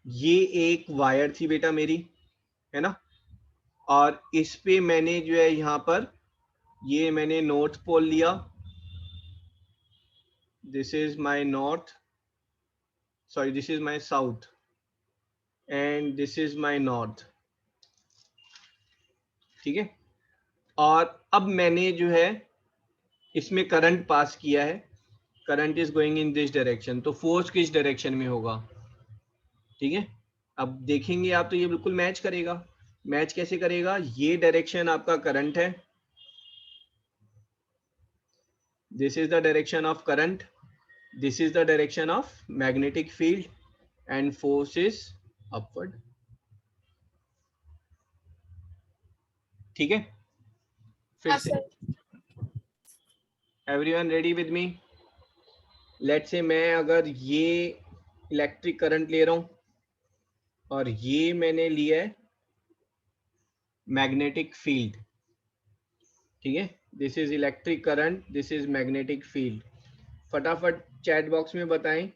ये एक वायर थी बेटा मेरी, है ना, और इस पे मैंने जो है यहाँ पर ये मैंने नॉर्थ पोल लिया, this is my north, sorry this is my south and this is my north. ठीक है। और अब मैंने जो है इसमें करंट पास किया है, current is going in this direction, तो फोर्स किस डायरेक्शन में होगा? ठीक है। अब देखेंगे आप तो ये बिल्कुल मैच करेगा। मैच कैसे करेगा? ये डायरेक्शन आपका करंट है, this is the direction of current, this is the direction of magnetic field and force is upward. ठीक है। फिर से everyone ready with me? Let's say मैं अगर ये इलेक्ट्रिक करंट ले रहा हूं और ये मैंने लिया है मैग्नेटिक फील्ड। ठीक है। This is electric current, this is magnetic field. फटाफट चैट बॉक्स में बताएं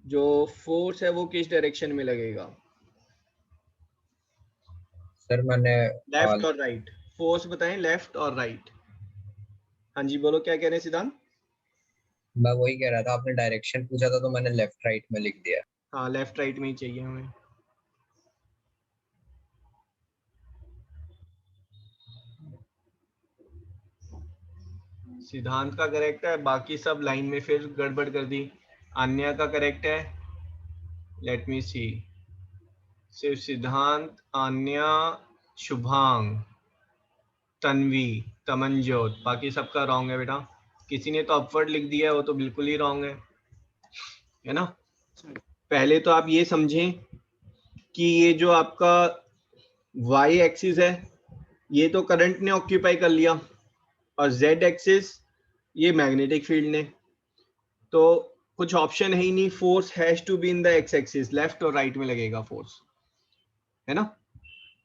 जो फोर्स है वो किस डायरेक्शन में लगेगा?
सर मैंने
लेफ्ट और राइट। फोर्स बताएं, लेफ्ट और राइट। हाँ जी बोलो, क्या कह रहे हैं सिद्धांत?
मैं वही कह रहा था, आपने डायरेक्शन पूछा था तो मैंने लेफ्ट राइट में लिख दिया।
हाँ, लेफ्ट राइट में ही चाहिए हमें। सिद्धांत का करेक्ट है, बाकी सब लाइन में फिर गड़बड़ कर दी। अन्य का करेक्ट है, लेट मी सी, सिर्फ सिद्धांत, अन्य, शुभांग, तन्वी, तमनजोत, बाकी सबका रॉन्ग है बेटा। किसी ने तो अपवर्ड लिख दिया है, वो तो बिल्कुल ही रॉन्ग है ना। पहले तो आप ये समझें कि ये जो आपका वाई एक्सिस है ये तो करंट ने ऑक्यूपाई कर लिया, और जेड एक्सिस ये मैग्नेटिक फील्ड ने, तो कुछ ऑप्शन है ही नहीं, force has to be in the X axis, left और राइट में लगेगा फोर्स, है ना।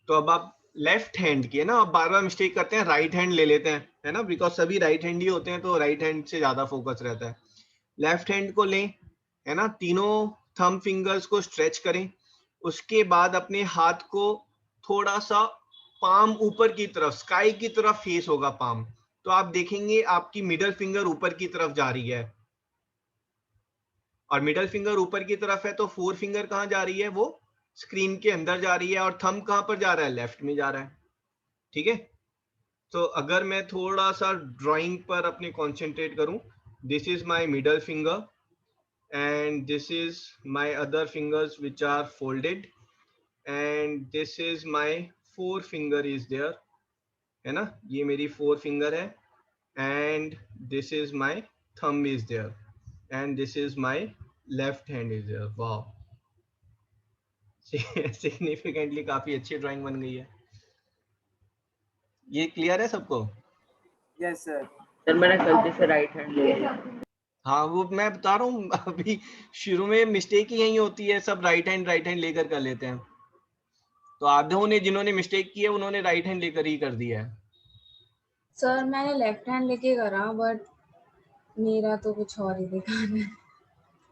तो अब आप लेफ्ट हैंड की है ना, आप बार बार मिस्टेक करते हैं, राइट हैंड ले लेते हैं, है ना, बिकॉज सभी राइट हैंड ही होते हैं तो राइट हैंड से ज्यादा फोकस रहता है। लेफ्ट हैंड को लें, है ना, तीनों थंब फिंगर्स को स्ट्रेच करें, उसके बाद अपने हाथ को थोड़ा सा पाम ऊपर की तरफ, स्काई की तरफ फेस होगा पाम, तो आप देखेंगे आपकी मिडल फिंगर ऊपर की तरफ जा रही है, और मिडल फिंगर ऊपर की तरफ है तो फोर फिंगर कहाँ जा रही है, वो स्क्रीन के अंदर जा रही है, और थंब कहाँ पर जा रहा है, लेफ्ट में जा रहा है। ठीक है, तो अगर मैं थोड़ा सा ड्राइंग पर अपने कंसंट्रेट करूं, this is my middle finger and this is my other fingers which are folded, and this is my forefinger is there, है ना, ये मेरी फोर फिंगर है, and this is my thumb is there, and this is my left hand is there. wow, significantly काफी अच्छी ड्राइंग बन गई है। ये क्लियर है सबको?
Yes sir.
सर मैंने गलती से राइट हैंड ले लिया।
हाँ, वो मैं बता रहा हूँ, अभी शुरू में मिस्टेक ही यही होती है, सब राइट हैंड लेकर कर लेते हैं, तो आधों ने जिन्होंने मिस्टेक की है उन्होंने राइट हैंड लेकर ही कर दिया है।
सर मैंने लेफ्ट हैंड लेके करा, बट मेरा तो कुछ और ही दिखा रहा है।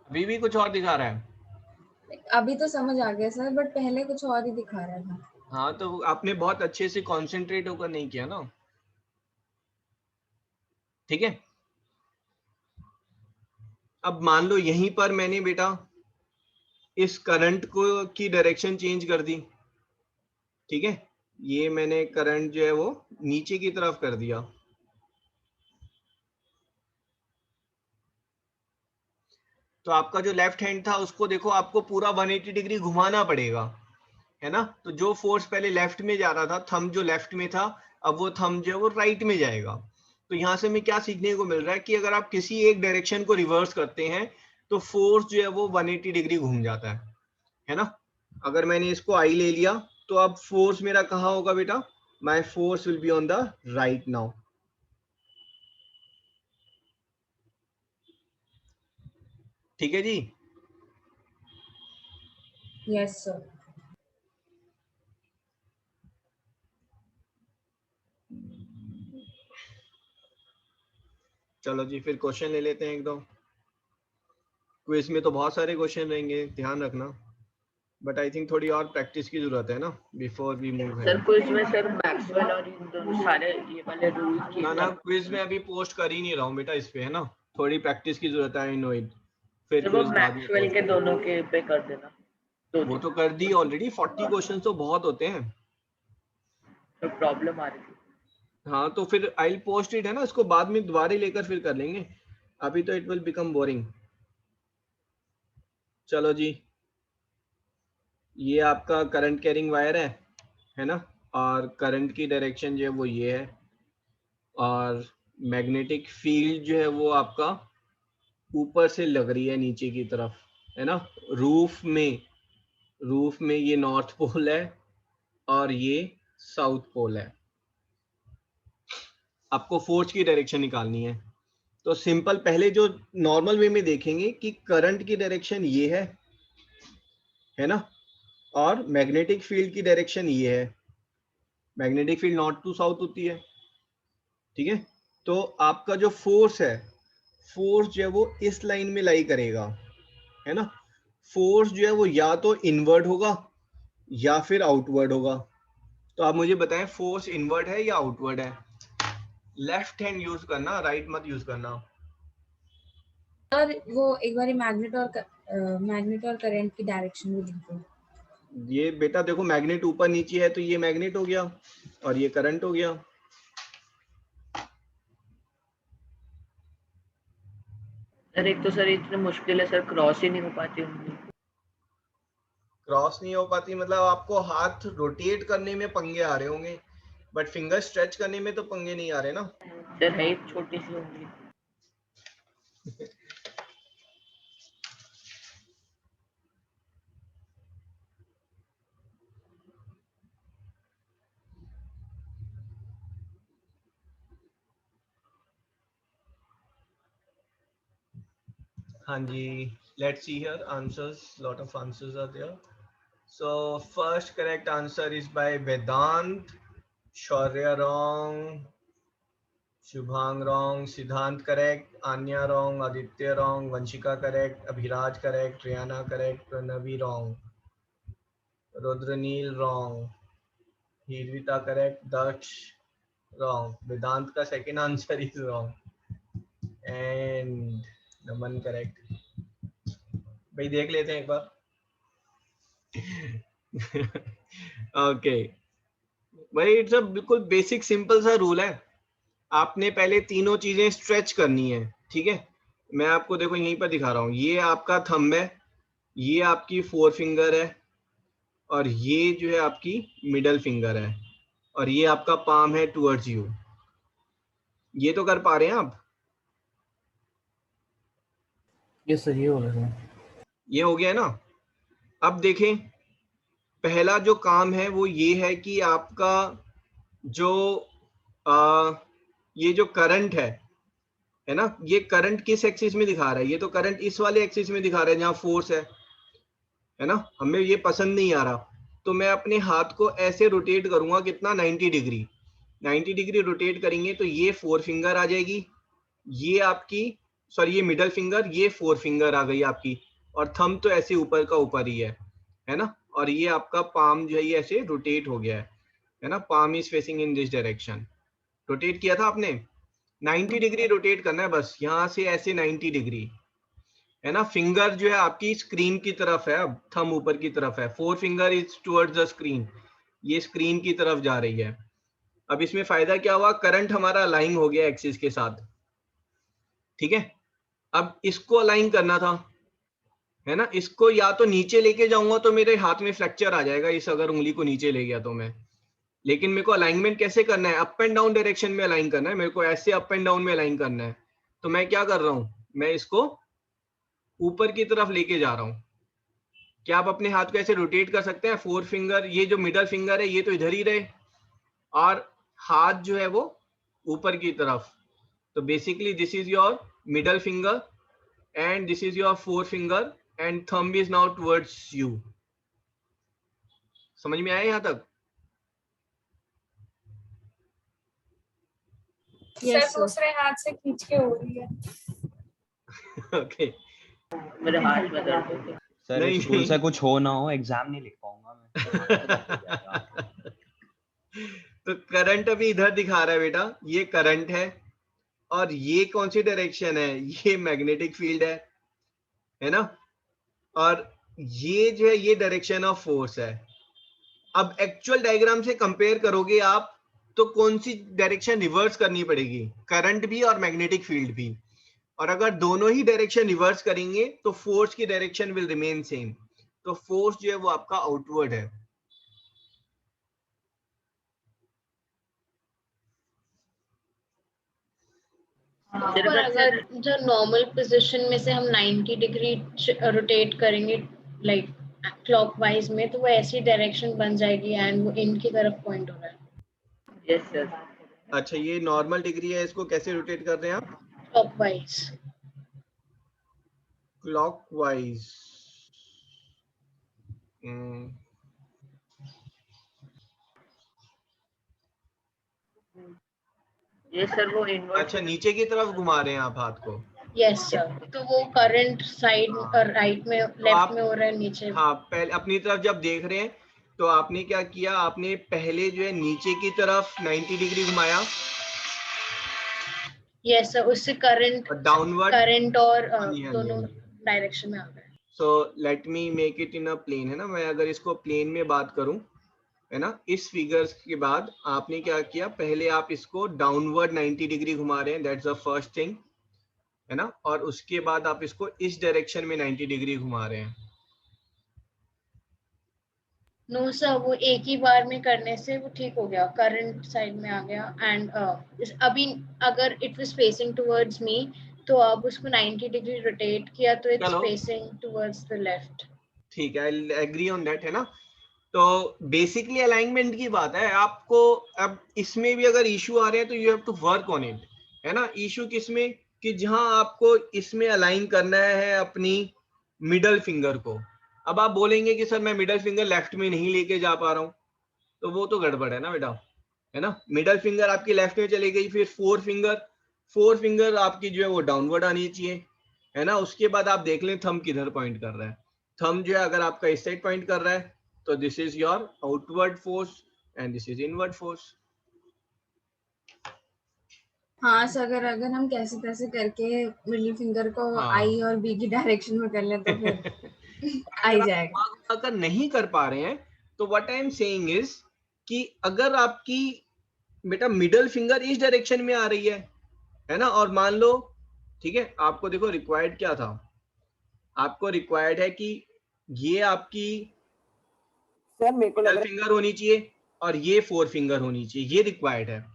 अभी भी कुछ और दिखा रहा है?
अभी तो समझ आ गया सर, बट पहले कुछ और ही दिखा रहा था।
हाँ, तो आपने बहुत अच्छे से कंसंट्रेट होकर नहीं किया ना। ठीक है, अब मान लो यहीं पर मैंने बेटा इस करंट को की डायरेक्शन चेंज कर दी। ठीक है, ये मैंने करंट जो है वो नीचे की तरफ कर दिया, तो आपका जो लेफ्ट हैंड था उसको देखो आपको पूरा 180 डिग्री घुमाना पड़ेगा, है ना, तो जो फोर्स पहले लेफ्ट में जा रहा था, थंब जो लेफ्ट में था, अब वो थंब जो है वो राइट में जाएगा। तो यहां से हमें क्या सीखने को मिल रहा है कि अगर आप किसी एक डायरेक्शन को रिवर्स करते हैं तो फोर्स जो है वो 180 डिग्री घूम जाता है ना। अगर मैंने इसको आई ले लिया तो अब फोर्स मेरा कहाँ होगा बेटा, my force will be on the right now. ठीक है जी?
Yes sir.
चलो जी, फिर क्वेश्चन ले लेते हैं एक दो। क्विज में तो बहुत सारे क्वेश्चन रहेंगे, ध्यान रखना, बट आई थिंक थोड़ी और प्रैक्टिस की जरूरत है ना बिफोर वी मूव है।
सर क्विज में सर मैक्सवेल और इन दोनों सारे ये वाले रूल्स की
ना क्विज में अभी पोस्ट कर ही नहीं रहा हूँ बेटा इस पे, है ना, थोड़ी प्रैक्टिस की जरूरत है, आई नो इट। फिर
वो
क्विज बाद में
मैक्सवेल
post
के
कर
दोनों के पे कर देना।
वो तो कर दी ऑलरेडी, 40 क्वेश्चन तो बहुत होते हैं,
तो प्रॉब्लम आ रही थी।
हाँ, तो फिर आई पोस्ट इट, है ना, इसको बाद में दोबारा लेकर फिर कर लेंगे, अभी तो इट विल बिकम बोरिंग। चलो जी, ये आपका करंट कैरिंग वायर है ना, और करंट की डायरेक्शन जो है वो ये है, और मैग्नेटिक फील्ड जो है वो आपका ऊपर से लग रही है नीचे की तरफ, है ना, रूफ में ये नॉर्थ पोल है और ये साउथ पोल है। आपको फोर्स की डायरेक्शन निकालनी है, तो सिंपल पहले जो नॉर्मल वे में देखेंगे कि करंट की डायरेक्शन ये है ना, और मैग्नेटिक फील्ड की डायरेक्शन ये है, magnetic field north to south होती है। ठीक है, तो आपका जो फोर्स है, फोर्स जो है वो इस लाइन में लाई करेगा, है ना, फोर्स जो है वो या तो इनवर्ड होगा या फिर आउटवर्ड होगा। तो आप मुझे बताएं फोर्स इनवर्ड है या आउटवर्ड है? लेफ्ट हैंड यूज करना, राइट मत यूज करना।
सर वो एक बार मैग्नेट और करंट की डायरेक्शन भी लिख दो।
ये बेटा देखो, मैग्नेट ऊपर नीचे है तो ये मैग्नेट हो गया और ये करंट हो गया।
सर एक तो सर इतनी मुश्किल है सर, क्रॉस ही नहीं हो पाती उनकी।
क्रॉस नहीं हो पाती मतलब आपको हाथ रोटेट करने में पंगे आ रहे होंगे, बट फिंगर स्ट्रेच करने में तो पंगे नहीं आ रहे ना।
सर है छोटी सी उंगली।
हाँ जी, let's see here answers, lot of answers are there, So first correct answer is by Vedant. Shaurya wrong. Shubhang wrong. Siddhant correct. Anya wrong. Aditya wrong. Vanshika correct. Abhiraj correct. Rihanna correct. Pranavi wrong. Rudranil wrong. Hirvita correct. Daksh wrong. Vedant ka second answer is wrong. And Naman correct. भाई देख लेते हैं एक बार. ओके भाई, इट्स अ बिल्कुल बेसिक सिंपल सा रूल है. आपने पहले तीनों चीजें स्ट्रेच करनी है. ठीक है, मैं आपको देखो यहीं पर दिखा रहा हूँ. ये आपका थंब है, ये आपकी फोर फिंगर है, और ये जो है आपकी मिडल फिंगर है, और ये आपका पाम है टुवर्ड्स यू. ये तो कर पा रहे हैं आप?
यस सर, ये हो रहा है.
ये हो गया है ना. अब देखें, पहला जो काम है वो ये है कि आपका जो ये जो करंट है ना, ये करंट किस एक्सिस में दिखा रहा है? ये तो करंट इस वाले एक्सिस में दिखा रहा है जहाँ फोर्स है ना. हमें ये पसंद नहीं आ रहा, तो मैं अपने हाथ को ऐसे रोटेट करूंगा. कितना? 90 डिग्री. 90 डिग्री रोटेट करेंगे तो ये फोर फिंगर आ जाएगी, ये आपकी सॉरी ये मिडल फिंगर, ये फोर फिंगर आ गई आपकी, और थंब तो ऐसे ऊपर का ऊपर ही है ना. और ये आपका पाम जो है ये ऐसे रोटेट हो गया है ना. Palm is facing in this direction. Rotate किया था आपने, 90 डिग्री रोटेट करना है बस, यहाँ से ऐसे 90 डिग्री है ना. फिंगर जो है आपकी स्क्रीन की तरफ है, अब थंब ऊपर की तरफ है. Four finger is towards the screen, ये स्क्रीन की तरफ जा रही है. अब इसमें फायदा क्या हुआ? करंट हमारा अलाइन हो गया एक्सिस के साथ. ठीक है, अब इसको अलाइन करना था, है ना. इसको या तो नीचे लेके जाऊंगा तो मेरे हाथ में फ्रैक्चर आ जाएगा, इस अगर उंगली को नीचे ले गया तो मैं. लेकिन मेरे को अलाइनमेंट कैसे करना है? अप एंड डाउन डायरेक्शन में अलाइन करना है मेरे को, ऐसे अप एंड डाउन में अलाइन करना है. तो मैं क्या कर रहा हूं? मैं इसको ऊपर की तरफ लेके जा रहा हूं. क्या आप अपने हाथ को ऐसे रोटेट कर सकते हैं? फोर फिंगर, ये जो मिडल फिंगर है ये तो इधर ही रहे, और हाथ जो है वो ऊपर की तरफ. तो basically this is your middle finger and this is your four finger and thumb is now towards you. समझ में आया यहां तक?
सर दूसरे हाथ से खींच के हो रही है.
ओके.
मेरे हाथ में दर्द होता है.
सर
नहीं,
स्कूल
नहीं.
से कुछ हो ना हो, एग्जाम नहीं लिख पाऊंगा मैं.
तो करंट अभी इधर दिखा रहा है बेटा, ये करंट है, और ये कौन सी डायरेक्शन है? ये मैग्नेटिक फील्ड है ना. और ये जो है ये डायरेक्शन ऑफ फोर्स है. अब एक्चुअल डायग्राम से कंपेयर करोगे आप तो कौन सी डायरेक्शन रिवर्स करनी पड़ेगी? करंट भी और मैग्नेटिक फील्ड भी. और अगर दोनों ही डायरेक्शन रिवर्स करेंगे तो फोर्स की डायरेक्शन विल रिमेन सेम. तो फोर्स जो है वो आपका आउटवर्ड है.
पर अगर जो नॉर्मल पोजीशन में से हम 90 डिग्री रोटेट करेंगे लाइक क्लॉकवाइज में, तो वो ऐसी डायरेक्शन बन जाएगी एंड वो इन की तरफ पॉइंट हो रहा है.
Yes sir.
अच्छा, ये नॉर्मल डिग्री है, इसको कैसे रोटेट कर रहे हैं आप?
क्लॉकवाइज.
क्लॉकवाइज.
ये सर वो इनवर्ट.
अच्छा, नीचे की तरफ घुमा रहे हैं आप हाथ को?
Yes sir. तो वो करंट साइड और राइट में लेफ्ट में हो रहा है, नीचे.
हाँ, पहले अपनी तरफ जब देख रहे हैं तो आपने क्या किया? आपने पहले जो है नीचे की तरफ 90 डिग्री घुमाया.
यस सर, उससे करंट
डाउनवर्ड
करंट और दोनों डायरेक्शन में आ गए.
So let me make it in a plane, है ना. मैं अगर इसको प्लेन में बात करूं, है ना, इस फिगर्स के बाद आपने क्या किया? पहले आप इसको डाउनवर्ड 90 डिग्री घुमा रहे हैं, दैट्स द फर्स्ट थिंग, है ना. और उसके बाद आप इसको इस डायरेक्शन में 90 डिग्री घुमा रहे हैं.
नो सर, वो एक ही बार में करने से वो ठीक हो गया, करंट साइड में आ गया. एंड अभी अगर it was facing towards me तो आप उसको 90 डिग्री रोटेट किया तो it's facing towards the left.
ठीक है, आई एग्री ऑन दैट, है ना. तो बेसिकली अलाइनमेंट की बात है. आपको अब इसमें भी अगर इशू आ रहे हैं तो you have to work on it, है ना. इशू किसमें? कि जहां आपको इसमें अलाइन करना है अपनी मिडल फिंगर को, अब आप बोलेंगे कि सर मैं मिडल फिंगर लेफ्ट में नहीं लेके जा पा रहा हूँ, तो वो तो गड़बड़ है ना बेटा, है ना। मिडल फिंगर आपकी लेफ्ट में चली गई, फिर फोर फिंगर आपकी जो है वो डाउनवर्ड आनी चाहिए, है ना। उसके बाद आप देख लें थंब किधर पॉइंट कर रहा है। थंब जो है अगर आपका इस साइड पॉइंट कर रहा है तो this is your outward force and this is inward force.
हाँ सर, अगर हम कैसे कैसे करके मिडिल फिंगर को
हाँ।
आई और बी की डायरेक्शन में कर लें तो फिर आ ही जाएगा।
अगर नहीं कर पा रहे हैं तो what I am saying is कि अगर आपकी बेटा मिडल फिंगर इस डायरेक्शन में आ रही है ना, और मान लो ठीक है, आपको देखो रिक्वायर्ड क्या था, आपको रिक्वायर्ड है कि ये आपकी
सर मेरे को लग
मिडल
रहा
फिंगर होनी चाहिए और ये फोर फिंगर होनी चाहिए, ये रिक्वायर्ड है।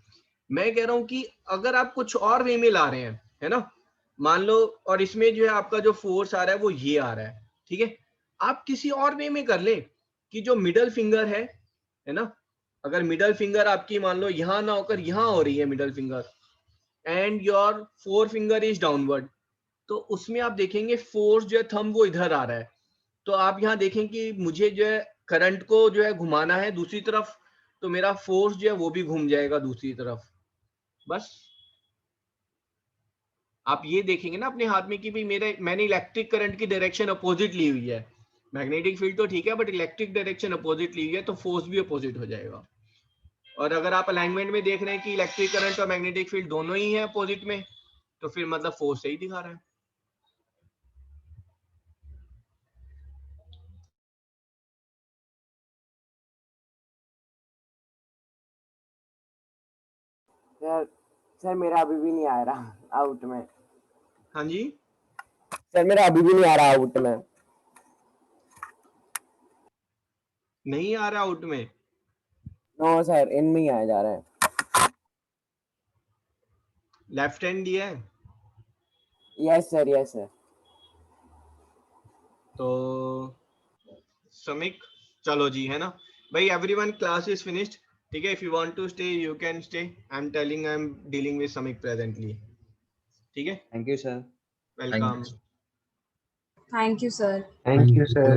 मैं कह रहा हूं कि अगर आप कुछ और वे में ला रहे हैं, है ना, मान लो, और इसमें जो है आपका जो फोर्स आ रहा है वो ये आ रहा है, ठीक है, आप किसी और वे में कर ले कि जो मिडल फिंगर है ना, अगर मिडल फिंगर आपकी मान लो यहां ना होकर यहां हो रही है middle finger and your four finger is downward, तो उसमें आप देखेंगे फोर्स जो है थंब वो इधर आ रहा है, तो आप यहाँ देखें कि मुझे जो है करंट को जो है घुमाना है दूसरी तरफ, तो मेरा फोर्स जो है वो भी घूम जाएगा दूसरी तरफ। बस आप ये देखेंगे ना अपने हाथ में कि भाई मैंने इलेक्ट्रिक करंट की डायरेक्शन अपोजिट ली हुई है, मैग्नेटिक फील्ड तो ठीक है बट इलेक्ट्रिक डायरेक्शन अपोजिट ली हुई है, तो फोर्स भी अपोजिट हो जाएगा। और अगर आप अलाइनमेंट में देख रहे हैं कि इलेक्ट्रिक करंट और मैग्नेटिक फील्ड दोनों ही है अपोजिट में, तो फिर मतलब फोर्स सही दिखा रहा है।
है सर मेरा अभी भी नहीं आ रहा आउट में।
हाँ जी
सर मेरा अभी भी नहीं आ रहा आउट में।
नहीं आ रहा आउट में?
नो सर इन में ही आया जा रहा है।
लेफ्ट हैंड दिया है?
Yes sir yes sir.
तो समिक चलो जी, है ना भाई, एवरीवन क्लास इज फिनिश्ड, ठीक है, if you want to stay you can stay, I am telling I am dealing with Samik presently, ठीक है।
Thank you sir.
Welcome.
Thank you sir.
Thank you sir.